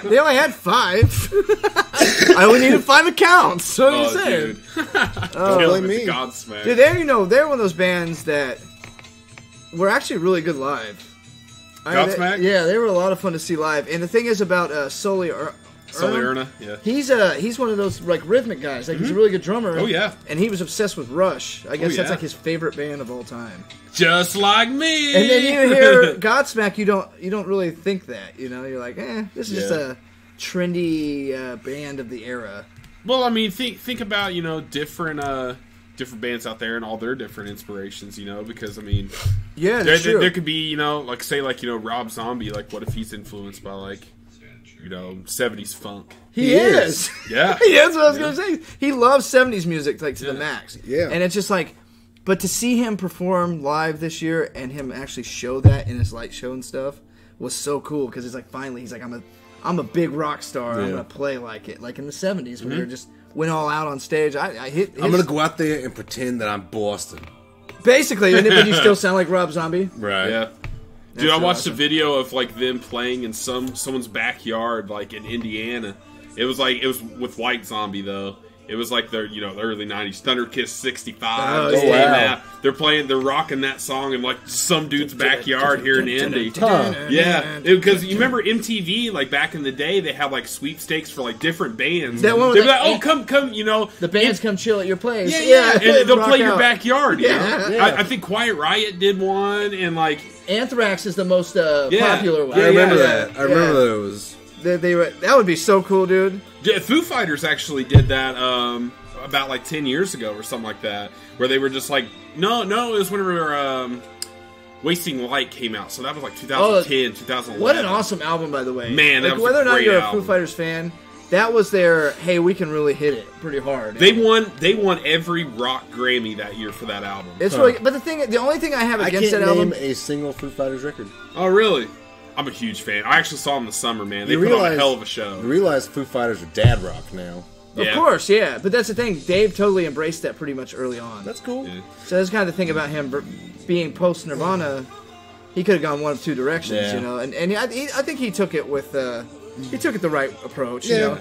They only had 5. I only needed 5 accounts. So what are you saying? Don't blame me. Godsmack. Dude, they're one of those bands that were actually really good live. Godsmack? Yeah, they were a lot of fun to see live. And the thing is about Sully Erna, yeah. He's one of those like rhythmic guys. Like he's a really good drummer. Oh yeah. And he was obsessed with Rush. I guess that's like his favorite band of all time. Just like me. And then you hear Godsmack, you don't really think that. You're like, this is just a trendy band of the era. Well, I mean, think about different bands out there and all their different inspirations. Because I mean, there could be like say Rob Zombie. Like, what if he's influenced by like 70s funk? He is. Yeah. He is what I was going to say. He loves 70s music like to the max. Yeah. And it's just like, but to see him perform live this year and him actually show that in his light show and stuff was so cool because it's like finally he's like, I'm a big rock star. I'm going to play like it. Like in the 70s when they just went all out on stage. I'm going to go out there and pretend that I'm Boston. Basically, but you still sound like Rob Zombie. Right. Yeah. Dude, I watched a video of like them playing in someone's backyard, like in Indiana. It was with White Zombie though. It was like the early '90s Thunder Kiss '65. Oh, wow. They're rocking that song in like some dude's backyard here in Indy. Yeah, because you remember MTV like back in the day, they had like sweepstakes for like different bands. They'd be like, oh come, the bands come chill at your place. Yeah, and they'll play your out. Backyard. Yeah. I think Quiet Riot did one, and like Anthrax is the most popular one. I remember that. I remember those. That would be so cool, dude. Yeah, Foo Fighters actually did that about like 10 years ago or something like that, where they were just like, no, it was whenever Wasting Light came out, so that was like 2010, 2011. What an awesome album, by the way. Man, that was whether a or not great you're album. a Foo Fighters fan, that was their, hey, we can really hit it pretty hard. They won every rock Grammy that year for that album. It's really, but the only thing I have against that album, I can't name a single Foo Fighters record. Oh, really? I'm a huge fan. I actually saw them this summer, man. They put on a hell of a show. You realize Foo Fighters are dad rock now. Of course, yeah. But that's the thing. Dave totally embraced that pretty much early on. That's cool. Yeah. So that's kind of the thing about him being post Nirvana. He could have gone one of two directions, you know. And I think he took it with he took it the right approach. You know.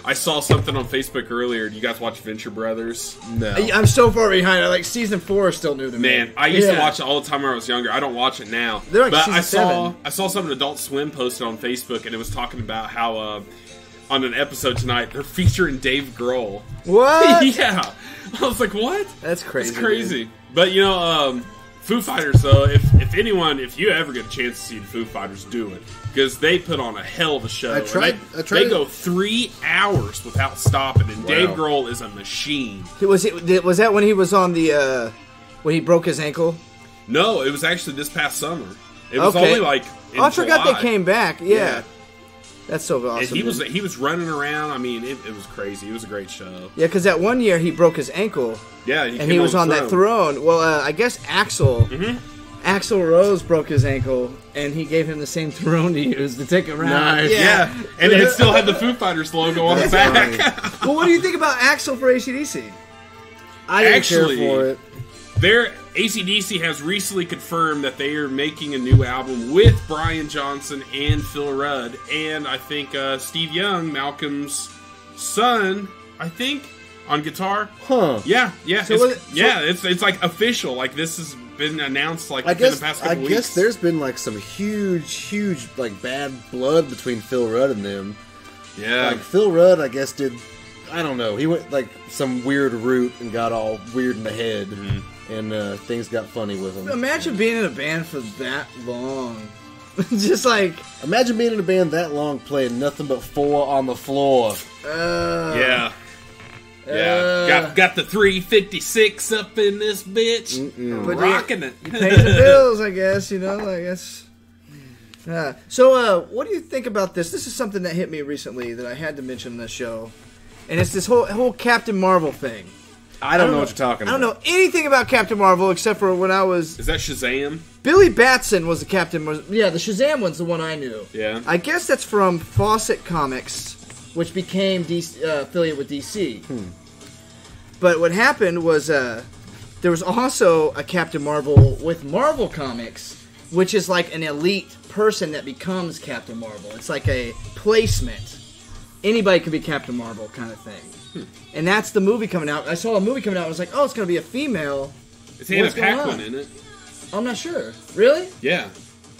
I saw something on Facebook earlier. Do you guys watch Venture Brothers? No. I'm so far behind. Like season 4 is still new to me. Man, I used to watch it all the time when I was younger. I don't watch it now. They're like but season 7. I saw something Adult Swim posted on Facebook, and it was talking about how on an episode tonight they're featuring Dave Grohl. What? Yeah, I was like, what? That's crazy. That's crazy. But you know, Foo Fighters. Though, if you ever get a chance to see the Foo Fighters, do it because they put on a hell of a show. I tried They go 3 hours without stopping, and Dave Grohl is a machine. Was that when he was on the when he broke his ankle? No, it was actually this past summer. It was only like in I forgot July. they came back. Yeah. That's so awesome. And he was running around. I mean, it was crazy. It was a great show. Yeah, because that one year he broke his ankle. Yeah, and he was on that throne. Well, I guess Axl Rose broke his ankle, and he gave him the same throne to use to take him around. Nice. Yeah, and it still had the Foo Fighters logo on the back. Well, what do you think about Axl for AC/DC? I didn't Actually, care for it. AC/DC has recently confirmed that they are making a new album with Brian Johnson and Phil Rudd, and I think Steve Young, Malcolm's son, I think, on guitar. Huh. Yeah. So it's like official. Like this has been announced like within the past couple weeks. I guess there's been like some huge like bad blood between Phil Rudd and them. Yeah. Like Phil Rudd, I guess I don't know. He went like some weird route and got all weird in the head, and things got funny with him. Imagine being in a band for that long. Just like imagine being in a band that long playing nothing but 4 on the floor. Yeah. Got the 356 up in this bitch. But rocking it. Paying the bills, I guess, you know, I guess. So, what do you think about this? This is something that hit me recently that I had to mention in the show. And it's this whole Captain Marvel thing. I don't know what you're talking about. I don't know anything about Captain Marvel except for when I was... Is that Shazam? Billy Batson was the Captain... Yeah, the Shazam one's the one I knew. Yeah. I guess that's from Fawcett Comics, which became affiliate with DC. But what happened was there was also a Captain Marvel with Marvel Comics, which is like an elite person that becomes Captain Marvel. It's like a placement. Anybody could be Captain Marvel kind of thing. And that's the movie coming out. I saw a movie coming out. I was like, oh, it's going to be a female. It's Anna What's going Paquin on? in it. I'm not sure. Really? Yeah.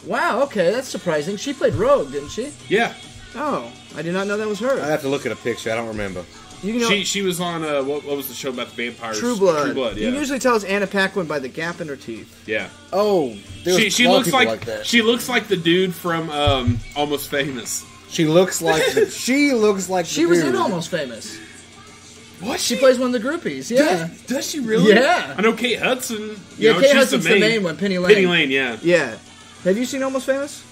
Wow, okay, that's surprising. She played Rogue, didn't she? Yeah. Oh, I did not know that was her. I have to look at a picture. I don't remember. You know, She was on what was the show about the vampires? True Blood. True Blood. Yeah. You usually tell us Anna Paquin by the gap in her teeth. Yeah. Oh, She looks like that. she looks like the dude from Almost Famous. She looks like she looks like She was in Almost Famous. What? She plays one of the groupies. Yeah. Does she really? Yeah. I know Kate Hudson. Yeah, Kate she's Hudson's the main one. Penny Lane. Penny Lane. Yeah. Yeah. Have you seen Almost Famous?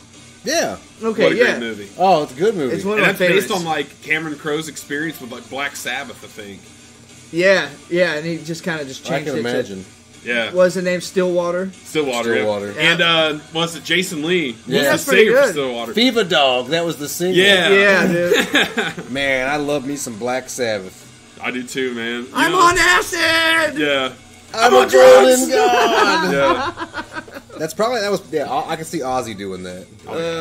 Yeah. Okay. What a Yeah. great movie. Oh, it's a good movie. It's one And of my that's favorites. based on like Cameron Crowe's experience with like Black Sabbath, I think. Yeah. Yeah. And he just kind of just I changed can it. imagine. Yeah. What was the name? Stillwater. Stillwater. Stillwater. Yeah. And was it Jason Lee? Yeah. Was That's the pretty singer for good. Stillwater. Fever Dog. That was the single. Yeah. Yeah, dude. Man, I love me some Black Sabbath. I do too, man. You I'm know- on acid. Yeah. I'm a golden god. Yeah. That was. Yeah, I can see Ozzy doing that.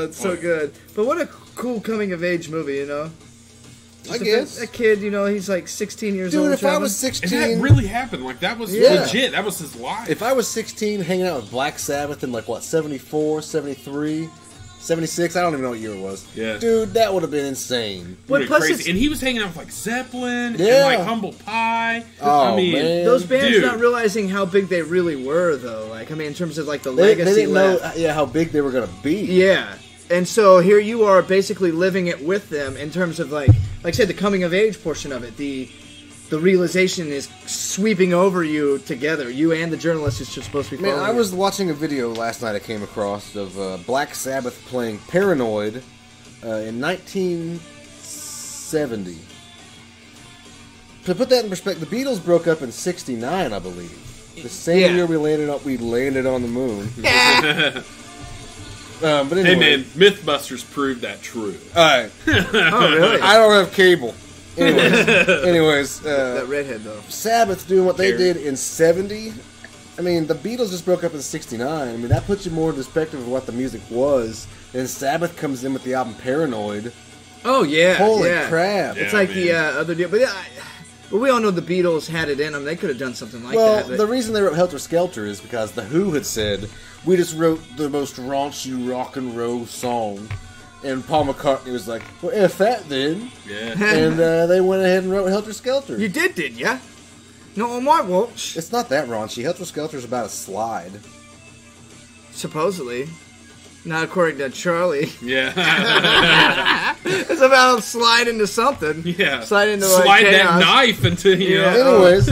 It's so good. But what a cool coming of age movie, you know. I guess. A kid, you know, he's like 16 years old. Dude, if I traveling. was And 16, that really happened. Like that was Yeah. legit. That was his life. if I was 16 hanging out with Black Sabbath in like what 74, 73, 76, I don't even know what year it was. Yeah. Dude, that would have been insane. What, Pretty plus crazy. it's- And he was hanging out with like Zeppelin and Yeah. like Humble Pie. Oh, I mean, man. Those bands Dude. not realizing how big they really were, though. Like, I mean, in terms of like the They legacy didn't know left. how big they were going to be. Yeah. And so here you are basically living it with them in terms of like I said, the coming of age portion of it. The realization is sweeping over you together. You and the journalist who's just supposed to be Man, following I you. was watching a video last night I came across of Black Sabbath playing Paranoid in 1970. To put that in perspective, the Beatles broke up in '69, I believe. The same year we landed on the moon. But anyway. Hey man, Mythbusters proved that true. Alright. Oh, really? I don't have cable. Anyways, That redhead though. Sabbath doing what they Carrie. did in '70. I mean, the Beatles just broke up in '69. I mean, that puts you more in perspective of what the music was. Then Sabbath comes in with the album Paranoid. Oh yeah, Holy yeah. crap! It's Yeah, like man. the other deal, but we all know the Beatles had it in them. They could have done something like Well, that. But the reason they wrote Helter Skelter is because The Who had said, we just wrote the most raunchy rock and roll song. And Paul McCartney was like, well, F that then. Yeah. And they went ahead and wrote Helter Skelter. you didn't ya? No, on my watch. It's not that raunchy. Helter Skelter is about a slide. Supposedly. Not according to Charlie. Yeah. It's about slide into something. Yeah. Slide into like, Slide that chaos. knife into, you Yeah. know. Anyways,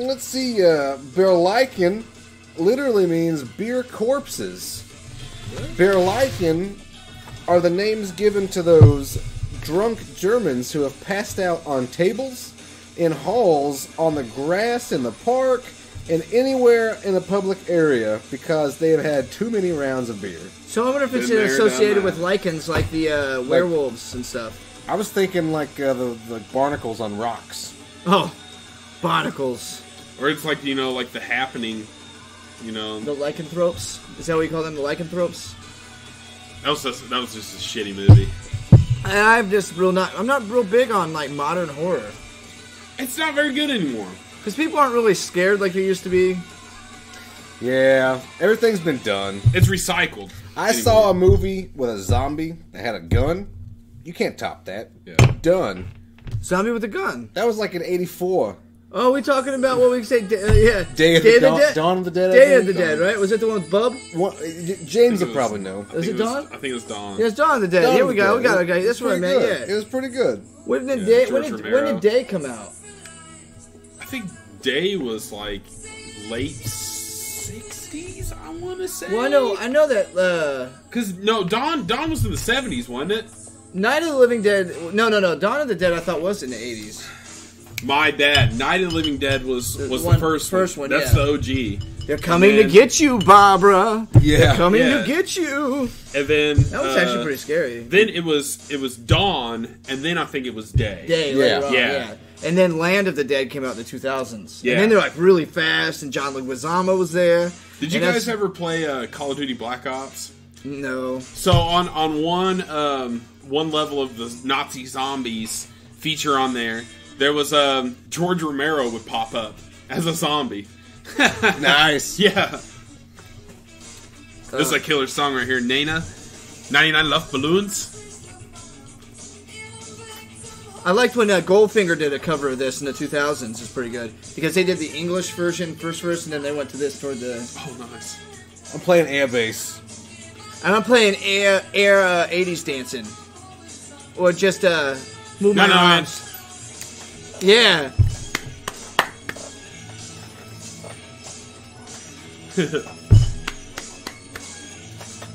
let's see. Berleichen literally means beer corpses. Berleichen are the names given to those drunk Germans who have passed out on tables, in halls, on the grass in the park, and anywhere in a public area because they have had too many rounds of beer. So I wonder if it's Been there, associated done with that. lichens like the werewolves and stuff. I was thinking like the barnacles on rocks. Oh, barnacles. Or it's like, you know, like The Happening, you know. The lycanthropes? Is that what you call them, the lycanthropes? That was just a shitty movie. I'm not real big on like modern horror. It's not very good anymore. Because people aren't really scared like they used to be. Yeah, everything's been done. It's recycled. I saw a movie with a zombie that had a gun. You can't top that. Yeah. Done. Zombie with a gun. That was like in '84. Oh, we talking about what we say? Yeah, Day of the Dead. Dawn of the Dead. I Day of think. the Dead, right? Was it the one with Bub? James will probably know. Was it Dawn? I think it was Dawn. Yeah, it's Dawn of the Dead. Dawn Here of we the go. Dead. We got it. Okay, It was that's what I pretty meant. good. Yeah. It was pretty good. When did Yeah, Day? George When Romero. did Day come out? I think Day was like late 60s, I want to say. Well, I know that Because, no, Dawn was in the 70s, wasn't it? Night of the Living Dead. No. Dawn of the Dead. I thought was in the 80s. My Dad. Night of the Living Dead was the one- first one. That's yeah. the OG. They're coming to then- get you, Barbara. Yeah. They're coming Yeah. to get you. And then That was actually pretty scary. Then it was Dawn, and then I think it was Day. Day Yeah. later on, Yeah. yeah. And then Land of the Dead came out in the 2000s. Yeah. And then they're like really fast, and John Leguizamo was there. Did you And guys that's- ever play Call of Duty Black Ops? No. So on one level of the Nazi zombies feature on there was George Romero would pop up as a zombie. Nice. Yeah. This is a killer song right here. Nana, 99 Love Balloons. I liked when Goldfinger did a cover of this in the 2000s. It's pretty good. Because they did the English version, first verse, and then they went to this toward the... Oh, nice. I'm playing air bass. And I'm playing air 80s dancing. Or just move my No, arms. Yeah.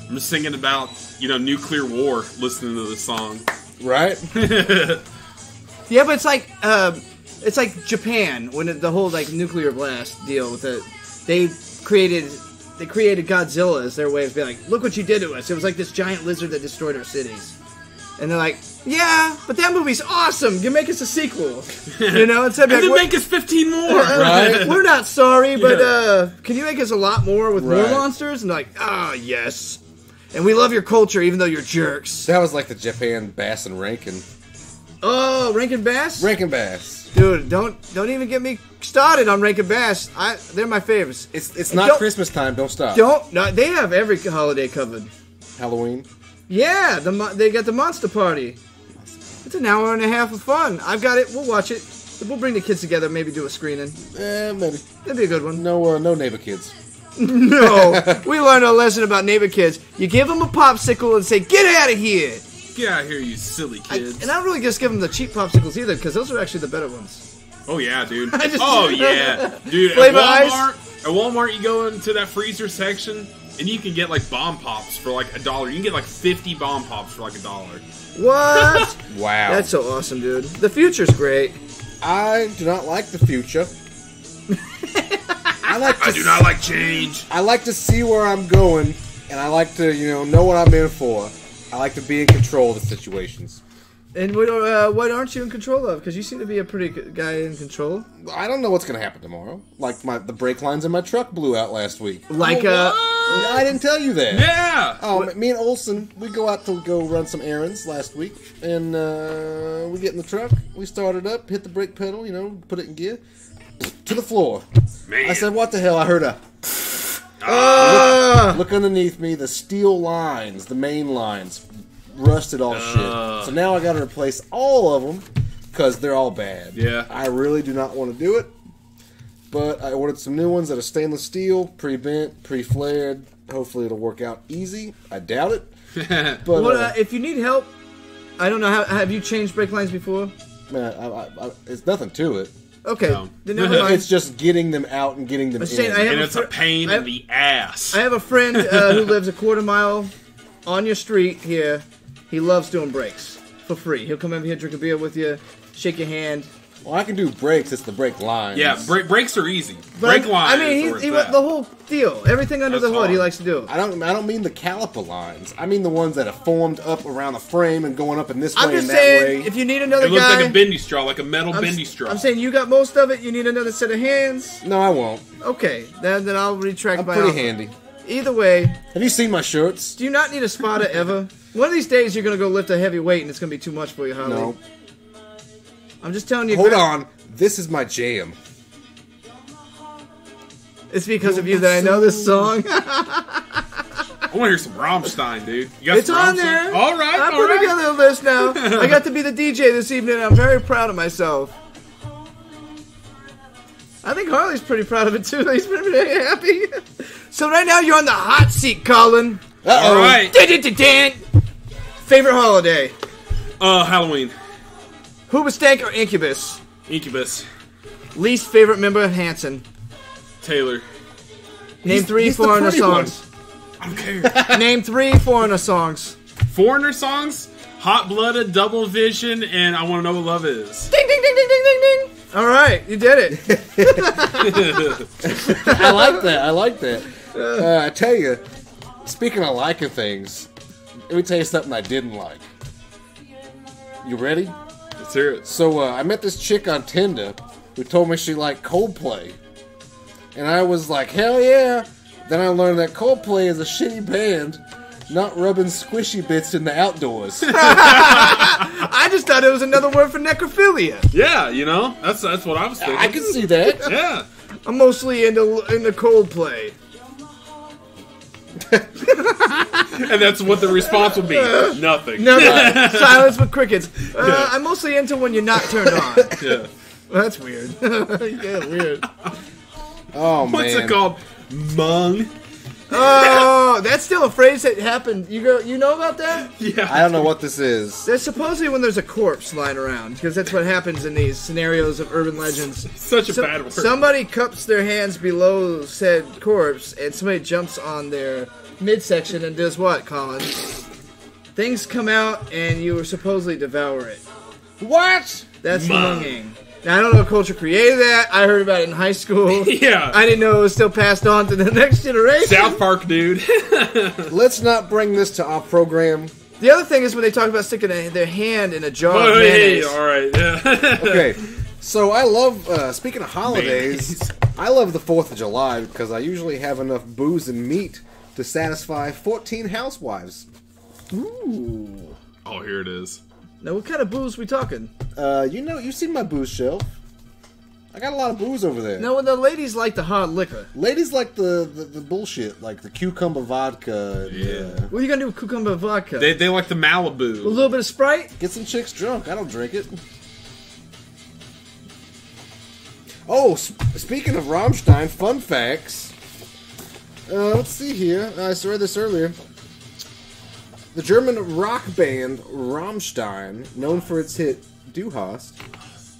I'm just singing about, nuclear war listening to this song. Right? Yeah, but it's like Japan when the whole like nuclear blast deal with it. They created Godzilla as their way of being like, look what you did to us. It was like this giant lizard that destroyed our cities. And they're like, yeah, but that movie's awesome. You make us a sequel. Instead of And like, then make us 15 more! Right? we're not sorry, but Yeah. can you make us a lot more with more Right. monsters? And they're like, yes. And we love your culture, even though you're jerks. That was like the Japan Bass and Rankin. Oh, Rankin Bass? Rankin Bass. Dude, don't even get me started on Rankin Bass. They're my favorites. It's And not don't- Christmas time. Don't stop. No, they have every holiday covered. Halloween. Yeah, they got the Monster Party. It's an hour and a half of fun. I've got it. We'll watch it. We'll bring the kids together. Maybe do a screening. Maybe. That'd be a good one. No neighbor kids. No, we learned a lesson about neighbor kids. You give them a popsicle and say, "Get out of here." Get out of here, you silly kids. And I don't really just give them the cheap popsicles either, because those are actually the better ones. Oh, yeah, dude. I just- Oh, yeah. Dude, Flavor at Ice? Walmart, you go into that freezer section, and you can get, like, bomb pops for, like, $1. You can get, like, 50 bomb pops for, like, $1. What? Wow. That's so awesome, dude. The future's great. I do not like the future. I do not like change. I like to see where I'm going, and I like to, know what I'm in for. I like to be in control of the situations. And what aren't you in control of? Because you seem to be a pretty good guy in control. I don't know what's going to happen tomorrow. Like the brake lines in my truck blew out last week. Like I didn't tell you that. Yeah. Oh, me and Olson, we go out to go run some errands last week, and we get in the truck, we start it up, hit the brake pedal, put it in gear, to the floor. Man. I said, "What the hell?" I heard a. Look underneath me, the steel lines, the main lines, rusted all shit. So now I got to replace all of them because they're all bad. Yeah. I really do not want to do it. But I ordered some new ones that are stainless steel, pre-bent, pre-flared. Hopefully it'll work out easy. I doubt it. But if you need help, I don't know. Have you changed brake lines before? man, it's nothing to it. Okay, No. then never mind. It's just getting them out and getting them in. And it's a pain in the ass. I have a friend who lives a quarter mile on your street here. He loves doing brakes for free. He'll come over here, drink a beer with you, shake your hand. Well, I can do brakes. It's the brake lines. Yeah, brakes are easy. But Brake lines. I mean, he the whole deal, everything under That's the hood, he hard. likes to do. I don't mean the caliper lines. I mean the ones that are formed up around the frame and going up in this I'm way just and that saying, way. if you need another It looks guy, like a bendy straw, like a metal bendy straw. I'm saying you got most of it. You need another set of hands. No, I won't. Okay, then I'll retract I'm my pretty offer. handy. Either way, Have you seen my shirts? do you not need a spotter ever? One of these days, you're gonna go lift a heavy weight, and it's gonna be too much for you, Harley. No. I'm just telling you. Hold on. This is my jam. It's because of you that I know this song. I want to hear some Rammstein, dude. You got It's some on Rammstein? there. All right, I all put right. together a list now. I got to be the DJ this evening, and I'm very proud of myself. I think Harley's pretty proud of it too. He's pretty happy. So right now you're on the hot seat, Collin. All right. Favorite holiday? Halloween. Hoobastank or Incubus? Incubus. Least favorite member of Hanson? Taylor. Name three he's the foreigner pretty songs. I don't care. Name three foreigner songs. Foreigner songs? Hot Blooded, Double Vision, and I Want to Know What Love Is. Ding, ding, ding, ding, ding, ding, ding. All right, you did it. I like that. I like that. I tell you, speaking of liking things, let me tell you something I didn't like. You ready? Let's hear it. So I met this chick on Tinder who told me she liked Coldplay. And I was like, hell yeah. Then I learned that Coldplay is a shitty band, not rubbing squishy bits in the outdoors. I just thought it was another word for necrophilia. Yeah, you know, that's what I was thinking. I can see that. Yeah. I'm mostly into Coldplay. And that's what the response will be. Nothing. No, silence with crickets. I'm mostly into when you're not turned on. Yeah. Well, that's weird. Yeah, weird. Oh, man. What's it called? Mung. Oh, that's still a phrase that happened. You know about that? Yeah. I don't know what this is. That's supposedly when there's a corpse lying around, because that's what happens in these scenarios of urban legends. Such a bad word. Somebody cups their hands below said corpse, and somebody jumps on their midsection and does what, Collin? Things come out, and you supposedly devour it. What? That's Mung. munging. Now, I don't know what culture created that. I heard about it in high school. Yeah. I didn't know it was still passed on to the next generation. South Park, dude. Let's not bring this to our program. The other thing is when they talk about sticking their hand in a jar of Oh, hey, mayonnaise. all right. Yeah. Okay, so I love, speaking of holidays, Mayonnaise. I love the 4th of July because I usually have enough booze and meat to satisfy 14 housewives. Ooh. Oh, here it is. Now, what kind of booze we talking? You've seen my booze shelf. I got a lot of booze over there. No, the ladies like the hard liquor. Ladies like the bullshit, like the cucumber vodka. Yeah. What are you gonna do with cucumber vodka? They like the A Malibu. little bit of Sprite? Get some chicks drunk. I don't drink it. Oh, speaking of Rammstein, fun facts. Let's see here. I saw this earlier. The German rock band Rammstein, known for its hit Du Hast,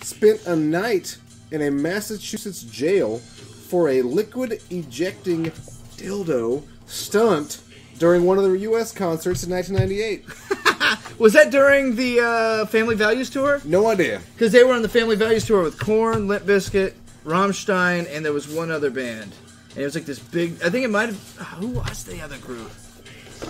spent a night in a Massachusetts jail for a liquid ejecting dildo stunt during one of the U.S. concerts in 1998. Was that during the Family Values tour? No idea. Because they were on the Family Values tour with Korn, Limp Bizkit, Rammstein, and there was one other band. And it was like this big... I think it might have... Who was the other group?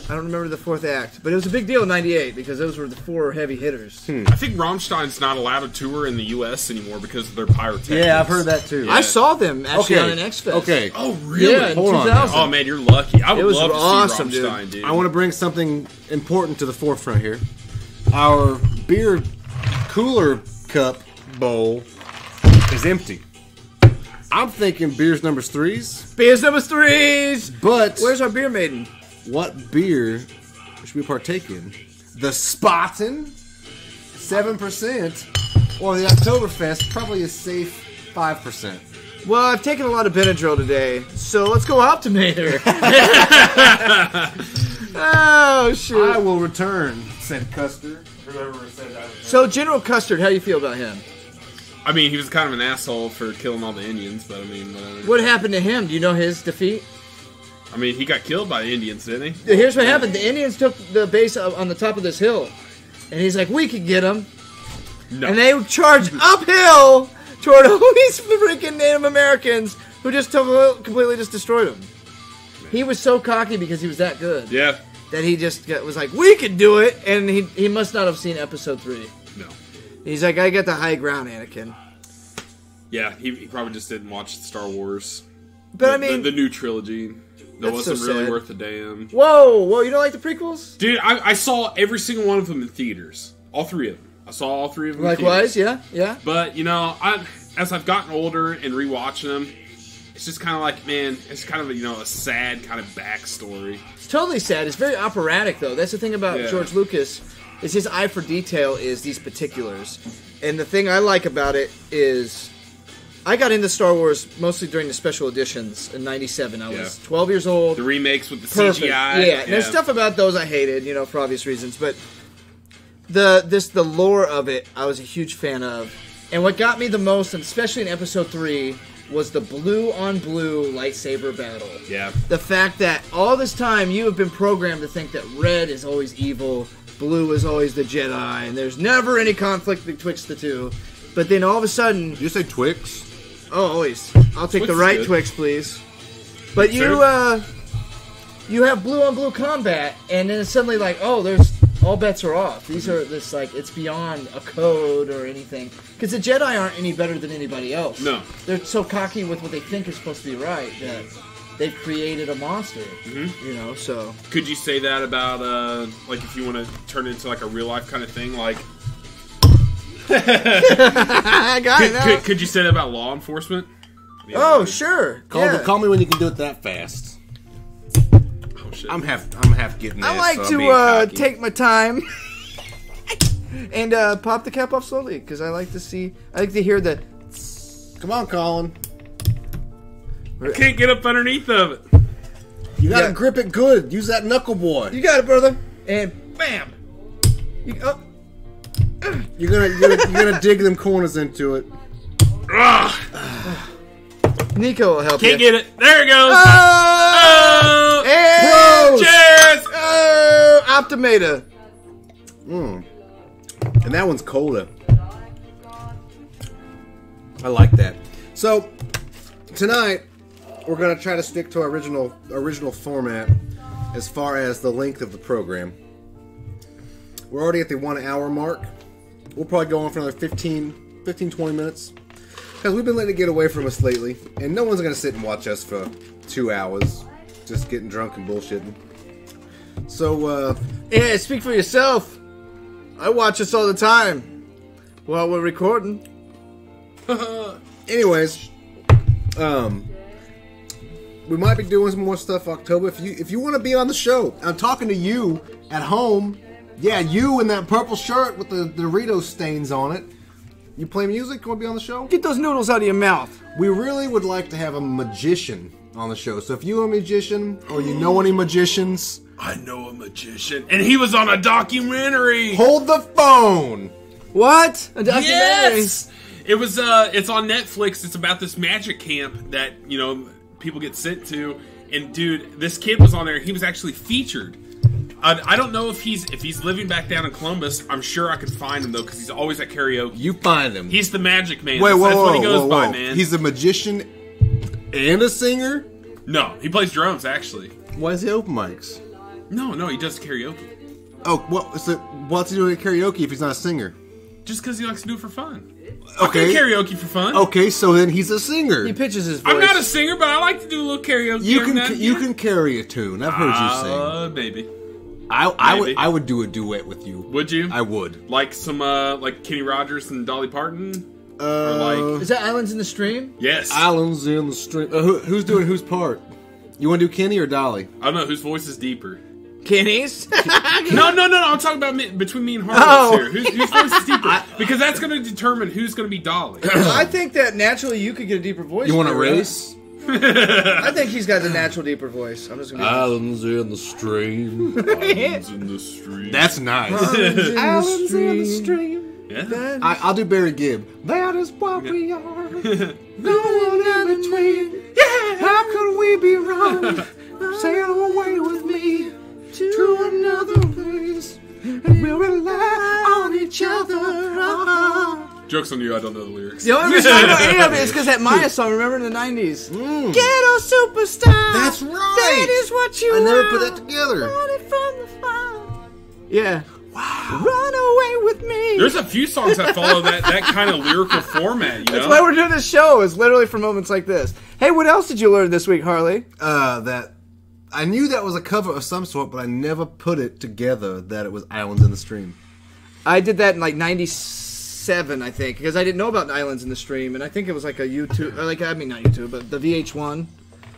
I don't remember the fourth act, but it was a big deal in '98 because those were the 4 heavy hitters. I think Rammstein's not allowed to tour in the U.S. anymore because of their pyrotechnics. Yeah, I've heard that too. I saw them actually Okay. on an X-Fest. Okay. Oh, really? Yeah, in Hold on 2000. Oh, man, you're lucky. I would It was love to awesome, see Rammstein, dude. I want to bring something important to the forefront here. Our beer cooler cup bowl is empty. I'm thinking beers numbers 3s, Beers number 3s. but Where's our beer maiden? what beer should we partake in? The Spaten, 7%, or the Oktoberfest, probably a safe 5%. Well, I've taken a lot of Benadryl today, so let's go Optimator. Oh, shoot. I will return, said Custer. Whoever said that. So, General Custard, how do you feel about him? I mean, he was kind of an asshole for killing all the Indians, but I mean, whatever. What happened to him? Do you know his defeat? I mean, he got killed by the Indians, didn't he? Here's what happened. The Indians took the base on the top of this hill, and he's like, we could get them. No. And they charged uphill toward all these freaking Native Americans who just completely just destroyed him. He was so cocky because he was that good. Yeah. That he just was like, we could do it, and he must not have seen episode 3. No. He's like, I got the high ground, Anakin. Yeah, he probably just didn't watch Star Wars. But I mean, the new trilogy. That That's so wasn't really sad. worth a damn. whoa, you don't like the prequels? Dude, I saw every single one of them in theaters. All 3 of them. I saw all 3 of them in Likewise, theaters. yeah. But, you know, as I've gotten older and rewatching them, it's just kind of like, man, it's kind of, a sad kind of backstory. It's totally sad. It's very operatic, though. That's the thing about Yeah. George Lucas, is his eye for detail is these particulars. And the thing I like about it is, I got into Star Wars mostly during the special editions in '97. I was 12 years old. The remakes with the Perfect. CGI. Yeah, and there's stuff about those I hated, for obvious reasons. But the lore of it, I was a huge fan of. And what got me the most, and especially in Episode 3, was the blue on blue lightsaber battle. Yeah. The fact that all this time you have been programmed to think that red is always evil, blue is always the Jedi, and there's never any conflict betwixt the two. But then all of a sudden, Did you say Twix? oh, always, I'll take Twix the is right good. Twix, please. But you have blue on blue combat, and then it's suddenly like, oh, there's all bets are off. These are this like it's beyond a code or anything because the Jedi aren't any better than anybody else. No. They're so cocky with what they think is supposed to be right that they've created a monster. So Could you say that about, like, if you want to turn it into, like, a real-life kind of thing? Like, I got it now. could you say that about law enforcement? Yeah, Oh, like- sure. Call me when you can do it that fast. Oh, shit. I'm half getting that. I like so I'm being to cocky. take my time and pop the cap off slowly because I like to hear the. Come on, Colin. I can't get up underneath of it. You gotta Yeah. grip it good. Use that knuckle boy. You got it, brother. And bam. You're gonna dig them corners into it. Nico will help you. Can't get it. There it goes. Oh! Oh! And Cheers! oh, Optimator. And that one's cola. I like that. So tonight we're gonna try to stick to our original format as far as the length of the program. We're already at the 1 hour mark. We'll probably go on for another 15-20 minutes. Because we've been letting it get away from us lately. And no one's going to sit and watch us for 2 hours. Just getting drunk and bullshitting. So, Yeah, speak for yourself. I watch this all the time while we're recording. anyways, we might be doing some more stuff October. If you want to be on the show, I'm talking to you at home. Yeah, you in that purple shirt with the Doritos stains on it. You play music? Want to be on the show? Get those noodles out of your mouth. We really would like to have a magician on the show. So if you're a magician or you know any magicians, I know a magician, and he was on a documentary. hold the phone. What? A documentary? Yes, it was. It's on Netflix. It's about this magic camp that people get sent to, and dude, this kid was on there. He was actually featured. I don't know if he's living back down in Columbus. I'm sure I could find him though, because he's always at karaoke. You find him. He's the magic man. Wait, That's whoa, what he goes whoa, by, whoa. man. He's a magician and a singer? No, he plays drums actually. Why is he open mics? No, he does karaoke. Oh, what's he doing at karaoke if he's not a singer? Just because he likes to do it for fun. Okay. I can karaoke for fun. Okay, so then he's a singer. He pitches his voice. I'm not a singer, but I like to do a little karaoke. You can carry a tune. I've heard you sing. Maybe. I would do a duet with you. Would you? I would. Like some like Kenny Rogers and Dolly Parton. Or like Is that Islands in the Stream? yes. Islands in the Stream. Who's doing whose part? You want to do Kenny or Dolly? I don't know whose voice is deeper. Kenny's? No. I'm talking about between me and Harlos Oh. here. Whose voice is deeper? Because that's going to determine who's going to be Dolly. I think that naturally you could get a deeper voice. You want to for it. race? I think he's got the natural deeper voice. I'm just gonna. Islands in the Stream. Islands in the street. That's nice. Islands in the Stream. Yeah. I'll do Barry Gibb. That is what we are. No one in between. Yeah. How could we be wrong? Sail away with me to another place, and we'll rely on each other. Joke's on you, I don't know the lyrics. The only reason I know any of it is because that Maya song, remember in the 90s? Ghetto superstar. That's right. That is what you I never are. put that together. Running from the fire. Yeah. Wow. Run away with me. There's a few songs that follow that kind of lyrical format, you know? That's why we're doing this show, is literally for moments like this. Hey, what else did you learn this week, Harley? That I knew that was a cover of some sort, but I never put it together that it was Islands in the Stream. I did that in like 97, I think, because I didn't know about Islands in the Stream, and I think it was like a YouTube, or like, I mean, not YouTube, but the VH1.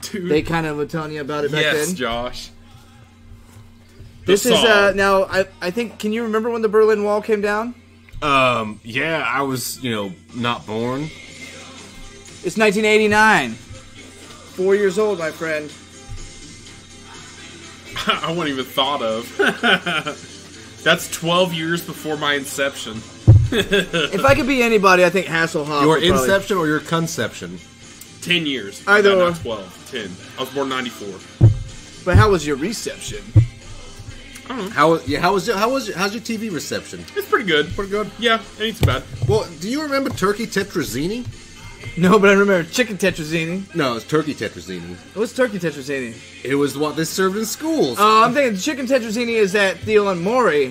Dude. They kind of were telling you about it back Yes, then. Josh. This is, song. now, I think, can you remember when the Berlin Wall came down? Yeah, I was, not born. It's 1989. 4 years old, my friend. I wasn't even thought of. That's 12 years before my inception. If I could be anybody, I think Hasselhoff. Your would probably- inception or your conception? 10 years. Either No, or. not 12. 10. I was born 94. But how was your reception? How's your TV reception? It's pretty good. Pretty good. Yeah, it ain't so bad. Well, do you remember turkey tetrazzini? No, but I remember chicken tetrazzini. No, it's turkey tetrazzini. What's turkey tetrazzini? It was what they served in schools. Oh, I'm thinking chicken tetrazzini is that deal on Maury.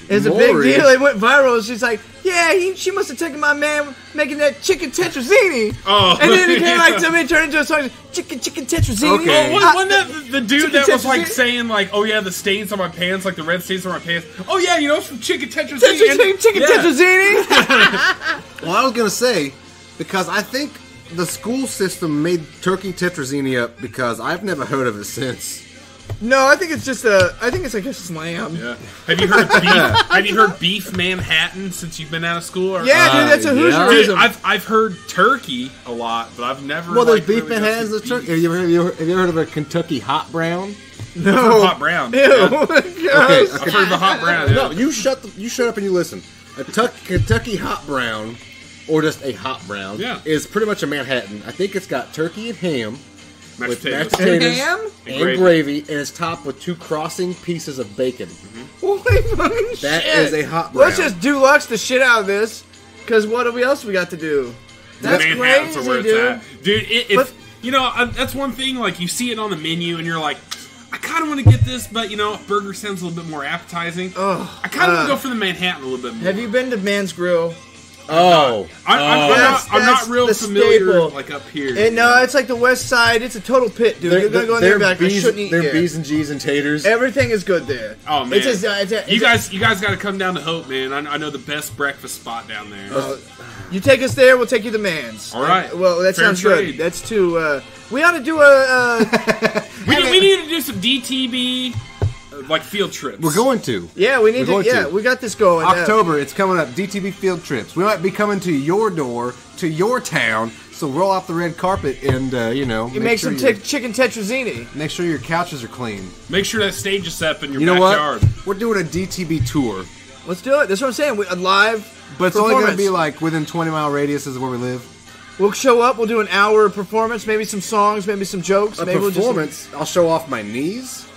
It's a big Maury? deal. It went viral. She's like, yeah, she must have taken my man making that chicken tetrazzini. Oh. And then it came like somebody turned into a song, chicken tetrazzini. Okay. Wasn't that the dude that was like tetrazzini? saying like, oh yeah, the stains on my pants, like the red stains on my pants. Oh yeah, it's from chicken tetrazzini. Chicken Yeah. tetrazzini. Well, I was gonna say, because I think the school system made turkey tetrazzini up because I've never heard of it since. No, I think it's just I think it's like a slam. Yeah. Have you heard beef? Have you heard beef Manhattan since you've been out of school? Or, Yeah, dude, that's a yeah. Dude, Hoosierism. I've heard turkey a lot, but I've never. Well, there's like, beef really Manhattans. got There's to turkey. beef. Have you ever heard of a Kentucky hot brown? No. Hot brown. Ew. Yeah. Okay, I've heard of a hot brown. Yeah. No, you shut up and you listen. A Kentucky hot brown, or just a hot brown, Yeah. is pretty much a Manhattan. I think it's got turkey and ham Mashed with potatoes. mashed potatoes Ham? and gravy, and it's topped with 2 crossing pieces of bacon. Holy fucking That shit. is a hot brown. Let's just deluxe the shit out of this, because what else we got to do? That's Manhattans crazy, are where it's dude. at. Dude, it's But- that's one thing. Like you see it on the menu, and you're like, I kind of want to get this, but burger sounds a little bit more appetizing. Oh, I kind of want to go for the Manhattan a little bit more. have you been to Man's Grill? Oh. I'm not That's real the familiar staple. like up here. No, it's like the West Side. It's a total pit, dude. You're gonna go in there and be like, I shouldn't eat They're here. B's and G's and taters. Everything is good there. Oh man, It's a, you guys got to come down to Hope, man. I know the best breakfast spot down there. you take us there, we'll take you to Man's. All right. Well, that Fair sounds trade. good. That's too. We ought to do a. we need to do some DTB like field trips. We're going to. Yeah, we need We're to. going Yeah, to. we got this going. October, it's coming up. DTV field trips. We might be coming to your door, to your town. So roll out the red carpet and You make some chicken tetrazzini. make sure your couches are clean. Make sure that stage is set up in your You know backyard. what? We're doing a DTV tour, Let's do it. That's what I'm saying. A live. but it's only going to performance. be like within 20-mile radius is where we live. We'll show up. We'll do an hour performance. Maybe some songs. Maybe some jokes. A maybe performance. I'll show off my knees.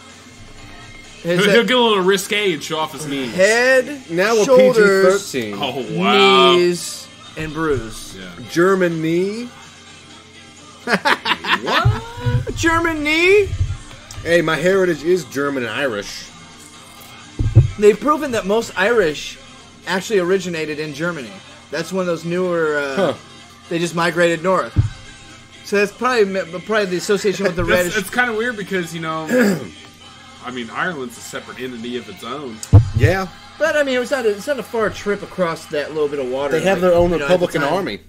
We'll He'll get a little risque and show off his knees. head, Now we're shoulders, PG-13. Oh wow! knees, and brews. Yeah. German knee. German knee. Hey, my heritage is German and Irish. They've proven that most Irish actually originated in Germany. That's one of those newer. They just migrated north. So that's probably the association with the reddish. It's kind of weird because, you know, I mean, Ireland's a separate entity of its own. Yeah. But I mean, it's not a far trip across that little bit of water. They have their own Republican army.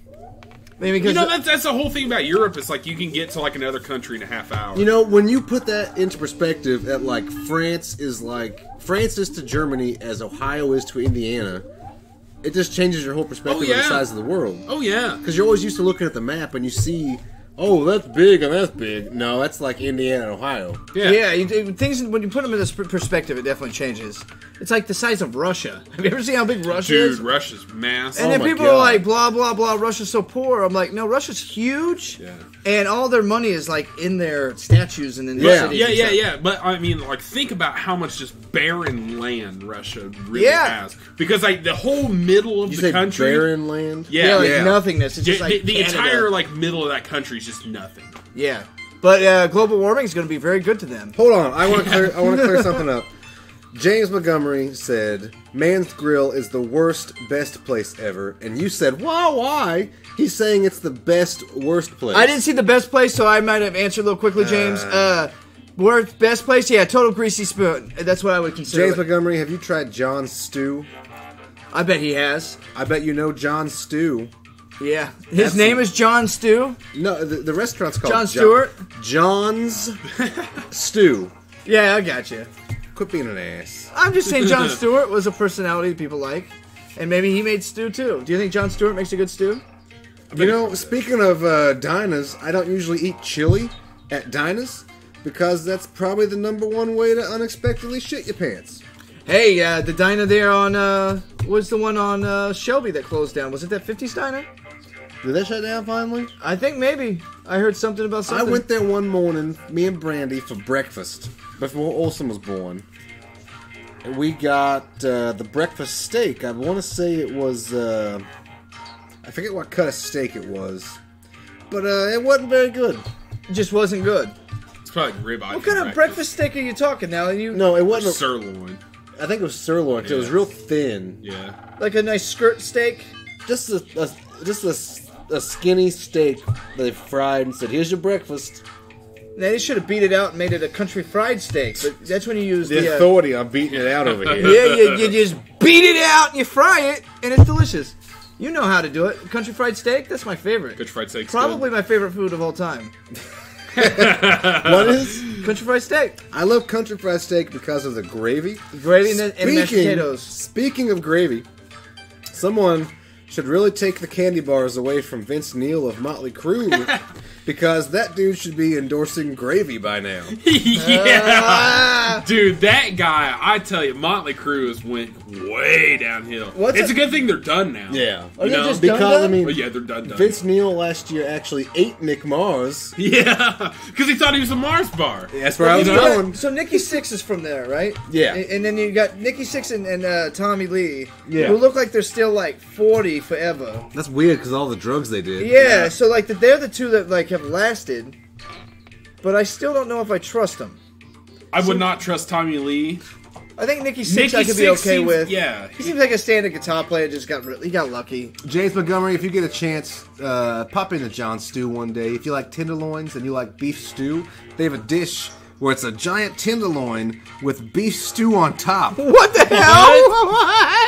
Maybe because you know, that's the whole thing about Europe. It's like you can get to like another country in a half hour. You know, when you put that into perspective, that like France is to Germany as Ohio is to Indiana, it just changes your whole perspective of the size of the world. Oh yeah, because you're always used to looking at the map and you see, oh, that's big and that's big. No, that's like Indiana and Ohio. Yeah. Things when you put them in this perspective, it definitely changes. It's like the size of Russia. Have you ever seen how big Russia is? Dude, Russia's massive. And then people are like, blah, blah, blah, Russia's so poor. I'm like, no, Russia's huge. Yeah. And all their money is like in their statues and in their cities. Yeah. But I mean, like, think about how much just barren land Russia really has. Because like the whole middle of the country, barren land. Yeah, nothingness. It's just like the entire like middle of that country is just nothing. Yeah. But global warming is going to be very good to them. Hold on, I want to clear something up. James Montgomery said, Man's Grill is the worst, best place ever. And you said, why? He's saying it's the best, worst place. I didn't see the best place, so I might have answered a little quickly, James. Worst, best place? Yeah, Total Greasy Spoon. That's what I would consider James Montgomery, have you tried John's Stew? I bet he has. I bet you know John's Stew. Yeah. His name is John Stew? No, the restaurant's called John Stewart? John's Stew. Yeah, I got you. Quit being an ass. I'm just saying John Stewart was a personality that people like. And maybe he made stew, too. Do you think John Stewart makes a good stew? You know, speaking of diners, I don't usually eat chili at diners because that's probably the #1 way to unexpectedly shit your pants. Hey, the diner there on, what's the one on Shelby that closed down? Was it that 50s diner? Did that shut down finally? I think maybe. I heard something about something. I went there one morning, me and Brandy, for breakfast before Olsen was born. And we got the breakfast steak. I want to say it was, I forget what cut of steak it was. But it wasn't very good. It just wasn't good. It's probably ribeye. What kind of breakfast steak are you talking now? No, it wasn't. Sirloin. I think it was sirloin. Yeah. It was real thin. Yeah. Like a nice skirt steak? Just a skinny steak that they fried and said, here's your breakfast. Now, they should have beat it out and made it a country fried steak, but that's when you use the authority on beating it out over here. Yeah, you just beat it out and you fry it, and it's delicious. You know how to do it. Country fried steak, that's my favorite. Country fried steak, probably my favorite food of all time. What is? Country fried steak. I love country fried steak because of the gravy. Gravy and the mashed potatoes. Speaking of gravy, someone should really take the candy bars away from Vince Neil of Motley Crue because that dude should be endorsing gravy by now. Yeah. Dude, that guy, I tell you, Motley Crue has went way downhill. It's a good thing they're done now. Yeah. Are they just because, done? I mean, yeah, they're done. Vince Neil last year actually ate Nick Mars. Yeah, because he thought he was a Mars bar. That's where I was going. So Nikki Sixx is from there, right? Yeah. And then you got Nikki Sixx and Tommy Lee, who look like they're still like 40 forever. That's weird because all the drugs they did. Yeah, so like they're the two that like have lasted, but I still don't know if I trust them. I would not trust Tommy Lee. I think Nikki Sixx I could be okay with. Yeah, he seems like a standard guitar player. Just got lucky. James Montgomery, if you get a chance, pop into John's Stew one day. If you like tenderloins and you like beef stew, they have a dish where it's a giant tenderloin with beef stew on top. What the hell? What?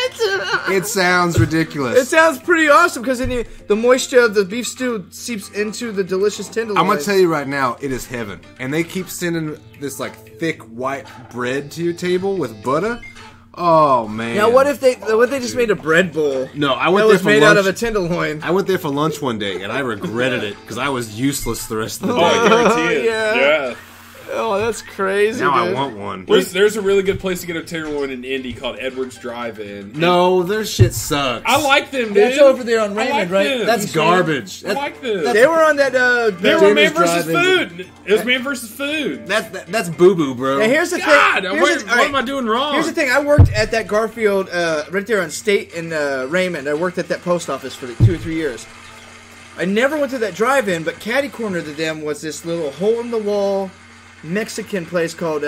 It sounds ridiculous. It sounds pretty awesome because then the moisture of the beef stew seeps into the delicious tenderloin. I'm gonna tell you right now, it is heaven. And they keep sending this like thick white bread to your table with butter. Oh man! Now what if they just made a bread bowl? No, I went that there was for made lunch. out of a tenderloin. I went there for lunch one day and I regretted it because I was useless the rest of the day. Oh, I guarantee it. Yeah. Oh, that's crazy. Now dude. I want one. There's a really good place to get a tenderloin in Indy called Edwards Drive-In. No, their shit sucks. I like them, dude. That's over there on Raymond, like right? them. That's garbage. I like them. They were on that. They were Man Dennis vs. Food. It was Man vs. Food. That's boo boo, bro. Now here's the God, thing. what am I doing wrong? Here's the thing. I worked at that Garfield right there on State in Raymond. I worked at that post office for 2 or 3 years. I never went to that drive-in, but catty corner to them was this little hole in the wall Mexican place called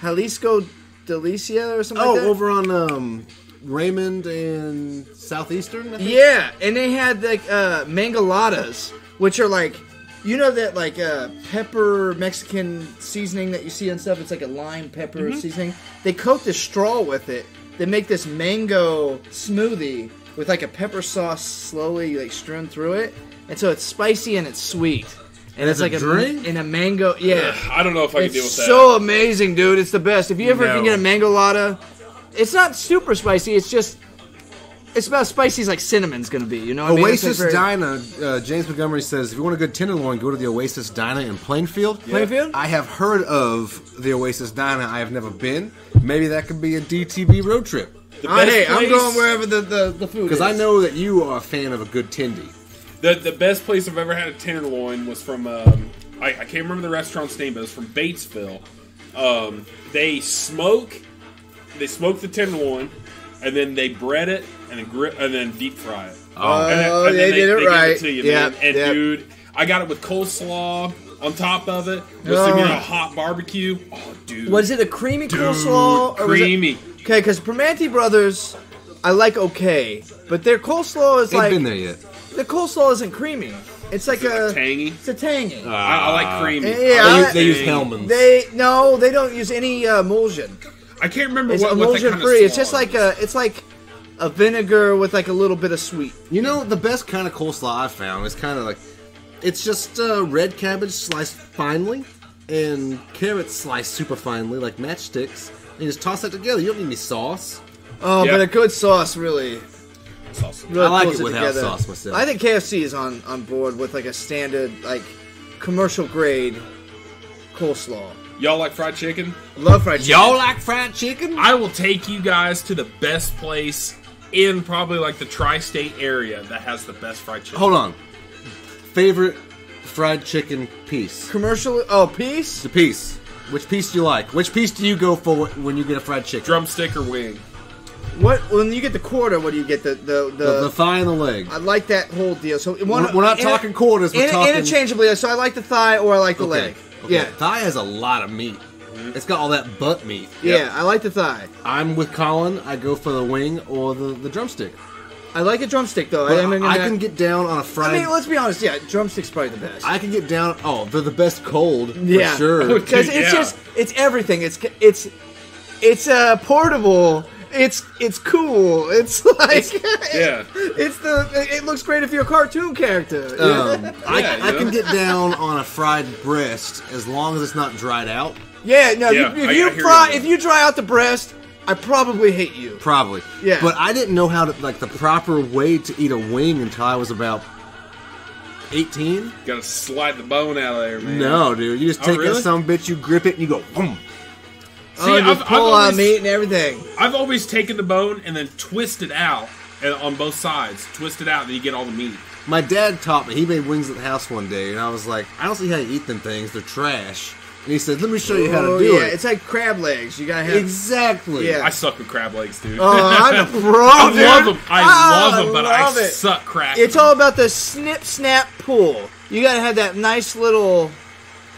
Jalisco Delicia or something like that. Over on Raymond and Southeastern, I think? Yeah, and they had like mangaladas, which are like, you know that like pepper Mexican seasoning that you see on stuff. It's like a lime pepper seasoning. They coat this straw with it. They make this mango smoothie with like a pepper sauce slowly like strewn through it, and so it's spicy and it's sweet. And it's like a drink and a mango. Yeah, I don't know if I can deal with that. It's so amazing, dude. It's the best. If you ever can get a mangolada, it's not super spicy. It's just, it's about as spicy as like cinnamon's gonna be. You know what Oasis I mean? Diner, James Montgomery says, if you want a good tenderloin, go to the Oasis Diner in Plainfield. Plainfield? I have heard of the Oasis Diner. I have never been. Maybe that could be a DTB road trip. Hey, I'm going wherever the food is. Because I know that you are a fan of a good tendy. The best place I've ever had a tenderloin was from, I can't remember the restaurant's name, but it was from Batesville. They smoke the tenderloin, and then they bread it, and then deep fry it. Oh, they did it right. Give it to you, man. And dude, I got it with coleslaw on top of it, with some a hot barbecue. Oh, dude. Was it a creamy coleslaw? Creamy. Okay, because Primanti Brothers, I like okay, but their coleslaw is like... Ain't been there yet. The coleslaw isn't creamy. It's like a tangy. It's a tangy. I like creamy. Yeah, they use Hellmann's. They don't use any emulsion. I can't remember It's what emulsion kind free. of It's just like a vinegar with like a little bit of sweet. You know, the best kind of coleslaw I've found is kind of like, it's just red cabbage sliced finely and carrots sliced super finely, like matchsticks. And you just toss that together. You don't need any sauce. Oh, but a good sauce really. Really I like pulls it without together. sauce myself. I think KFC is on board with like a standard like commercial grade coleslaw. Y'all like fried chicken? Love fried chicken. Y'all like fried chicken? I will take you guys to the best place in probably like the tri-state area that has the best fried chicken. Hold on. Favorite fried chicken piece? Commercial? Oh, piece? The piece. Which piece do you like? Which piece do you go for when you get a fried chicken? Drumstick or wing? What when you get the quarter? What do you get? The thigh and the leg. I like that whole deal. So We're not talking quarters. We're talking interchangeably. So I like the thigh or I like the leg. Okay. Yeah, Thigh has a lot of meat. It's got all that butt meat. yeah. I like the thigh. I'm with Collin. I go for the wing or the drumstick. I like a drumstick though. But I can get down on a fried. I mean, let's be honest. Yeah, drumstick's probably the best. I can get down. Oh, they're the best cold. Yeah, for sure. because it's everything. It's portable. It's cool. It's like it looks great if you're a cartoon character. I can get down on a fried breast as long as it's not dried out. Yeah, no. Yeah, If you dry out the breast, I probably hate you. Probably. Yeah. But I didn't know how to the proper way to eat a wing until I was about 18. Gotta slide the bone out of there, man. No, dude. You just take really? that some bitch, you grip it, and you go boom. See, I've pull out meat and everything. I've always taken the bone and then twisted out on both sides. Twist it out, and then you get all the meat. My dad taught me. He made wings at the house one day, and I was like, I don't see how you eat them things. They're trash. And he said, let me show you how to do it. It's like crab legs. You gotta have Exactly. Yeah. I suck with crab legs, dude. Oh, I'm a pro. I dude. love them. I love them, but I love it. suck cracking. It's all about the snip, snap, pull. You gotta have that nice little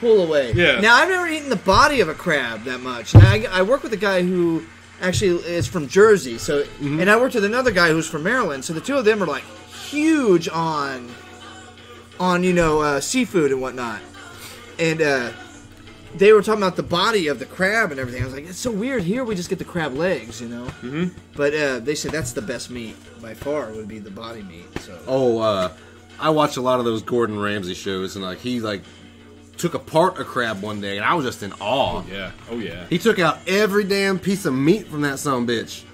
pull away. Yeah. Now, I've never eaten the body of a crab that much. Now, I work with a guy who actually is from Jersey, so and I worked with another guy who's from Maryland. So the two of them are like huge on seafood and whatnot, and they were talking about the body of the crab and everything. I was like, it's so weird. Here we just get the crab legs, you know. Mm-hmm. But they said that's the best meat by far. Would be the body meat. So. I watch a lot of those Gordon Ramsay shows, and he took apart a crab one day, and I was just in awe. Oh yeah. He took out every damn piece of meat from that son of a bitch.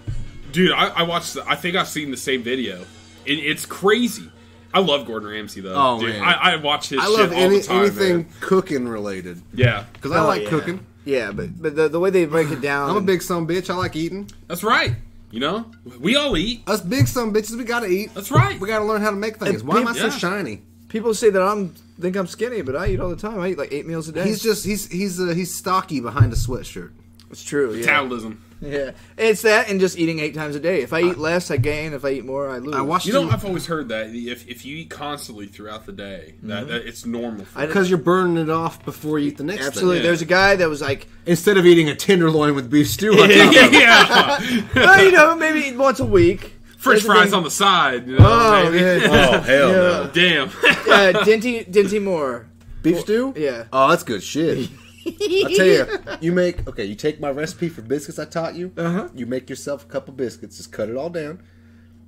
Dude, I watched. I think I've seen the same video. It's crazy. I love Gordon Ramsay though. Oh dude, man, I watch his I shit love all the time. anything Man. cooking related. Yeah, because I like cooking. Yeah, but the way they break it down. I'm a big son of a bitch. I like eating. That's right. You know, we all eat. Us big son of bitches, we gotta eat. That's right. We gotta learn how to make things. Why am I so shiny? People say that think I'm skinny, but I eat all the time. I eat like 8 meals a day. He's stocky behind a sweatshirt. It's true. Yeah. Metabolism. Yeah, it's that and just eating 8 times a day. If I eat less, I gain. If I eat more, I lose. I watched You know, I've always heard that if you eat constantly throughout the day, that it's normal. For because you're burning it off before you eat the next Absolutely. thing. There's a guy that was like, Instead of eating a tenderloin with beef stew on top of it. yeah, well, you know, maybe once a week. French There's a fries thing- on the side. You know, Oh, maybe. yeah. Oh, hell no. Damn. Dinty Moore. Beef stew? Yeah. Oh, that's good shit. I tell you, you take my recipe for biscuits I taught you. You make yourself a couple biscuits, just cut it all down,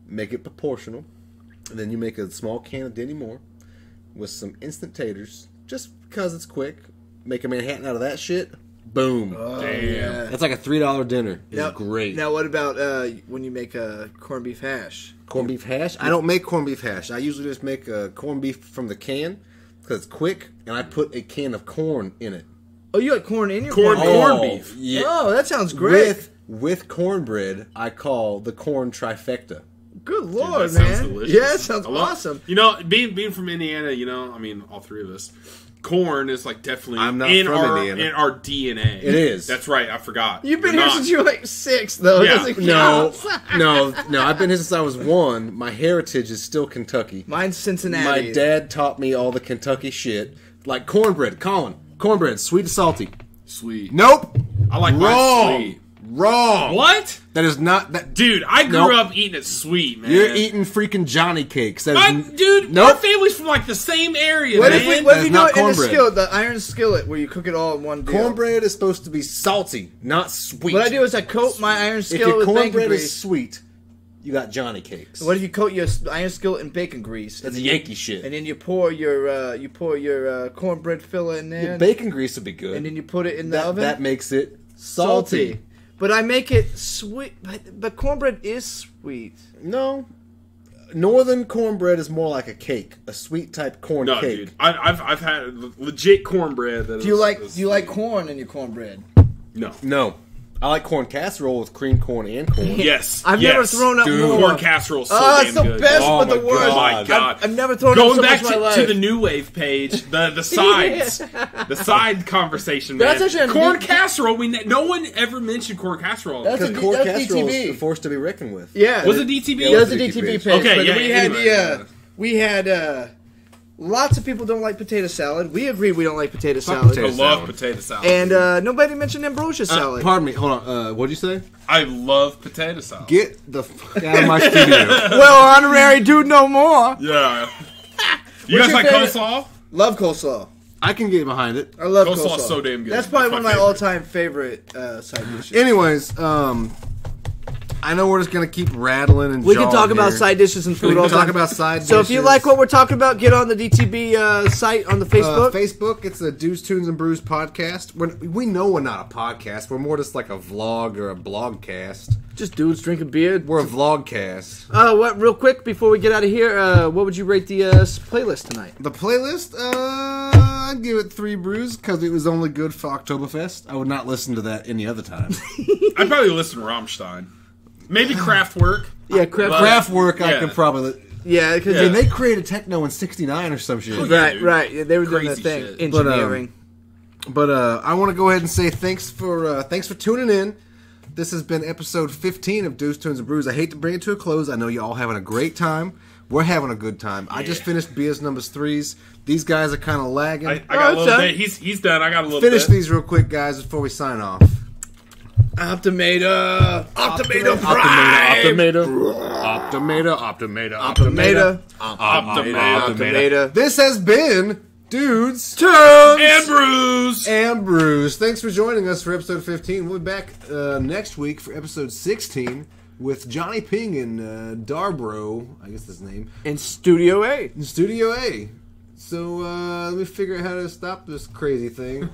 make it proportional, and then you make a small can of Dinty Moore with some instant taters, just because it's quick. Make a Manhattan out of that shit. Boom. Damn. That's like a $3 dinner. It's great. Now, what about when you make a corned beef hash? Corned beef hash? I don't make corned beef hash. I usually just make corned beef from the can because it's quick, and I put a can of corn in it. Oh, you got corn in your Corn corned beef. Yeah. Oh, that sounds great. With cornbread, I call the corn trifecta. Good Dude, lord, that sounds man. delicious. Yeah, that sounds I love- awesome. You know, being from Indiana, you know, I mean, all three of us. Corn is like definitely I'm not in from our Indiana. in our DNA. It is. That's right. I forgot. You've been You're here not. since you were like 6, though. Yeah. Doesn't No, count. no. I've been here since I was 1. My heritage is still Kentucky. Mine's Cincinnati. My dad taught me all the Kentucky shit. Like cornbread. Colin, cornbread, sweet or salty? Sweet. Nope. I like Wrong. mine sweet. Wrong. What? That is not that. Dude, I grew Nope. up eating it sweet, man. You're eating freaking Johnny cakes. That is, Dude, Nope. our family's from like the same area, What man. if, what That if is you do not it in a cornbread. skillet, the iron skillet, where you cook it all in one deal? cornbread is supposed to be salty, not sweet. What I do is I coat my iron if skillet your with bacon cornbread grease. is sweet, you got Johnny cakes. What if you coat your iron skillet in bacon grease? That's and then Yankee shit. And then you pour your cornbread filler in there. Your bacon grease would be good. And then you put it in the that, oven. that makes it salty. But I make it sweet. But cornbread is sweet. No. Northern cornbread is more like a cake, a sweet type corn No, cake. dude. I've had legit cornbread. That Do you like is corn in your cornbread? No. No. I like corn casserole with cream corn and corn. Yes. I've yes. never thrown up Dude. more. Corn casserole is so Oh, damn it's the good. best Oh with the my worst. Oh my god! I've never thrown Going up so back much in my life. to the New Wave page, the sides, the side conversation. Man. That's actually a corn D- casserole. No one ever mentioned corn casserole. That's Because a corn that's casserole DTV. is a force to be reckoned with. Yeah. Was it DTV? Yeah, it was a DTV DTV page. page. Okay, but yeah, we had anyway, yeah. we had lots of people don't like potato salad. We agree we don't like potato Fuck salad. potato I love salad. potato salad. And nobody mentioned ambrosia salad. Pardon me. Hold on. What'd you say? I love potato salad. Get the fuck out of my studio. Well, honorary dude no more. Yeah. You What's guys your like favorite- coleslaw? Love coleslaw. I can get behind it. I love Coleslaw coleslaw. is so damn good. That's probably That's one of my my favorite. all-time favorite side dishes. Anyways, I know we're just gonna keep rattling and We can talk jawing about here. side dishes and We food can all talk time. about side dishes. So if you like what we're talking about, get on the DTB site on the Facebook. Facebook, it's a Dudes, Tunes, and Brews podcast. We know we're not a podcast. We're more just like a vlog or a blogcast. Just dudes drinking beer. We're a vlogcast. What? Real quick before we get out of here, what would you rate the playlist tonight? The playlist, I'd give it 3 brews because it was only good for Oktoberfest. I would not listen to that any other time. I'd probably listen to Rammstein. Maybe Kraftwerk. Yeah, Kraft. Craftwork, I Yeah. could probably. Yeah, because And they created techno in '69 or some shit. yeah. right. Yeah, they were doing Crazy their thing. shit. Engineering. But I want to go ahead and say thanks for tuning in. This has been episode 15 of Dudes, Tunes, and Brews. I hate to bring it to a close. I know you're all having a great time. We're having a good time. I just finished BS numbers 3s. These guys are kind of lagging. I got a it's little done. bit. He's done. I got a little Finish bit. these real quick, guys, before we sign off. Optimator. Optimator, Optimator. Optimator. This has been Dudes, Tunes. And Brews. and Brews. Thanks for joining us for episode 15. We'll be back next week for episode 16 with Johnny Ping and Darbro, I guess that's his name, In Studio A. in Studio A. So let me figure out how to stop this crazy thing.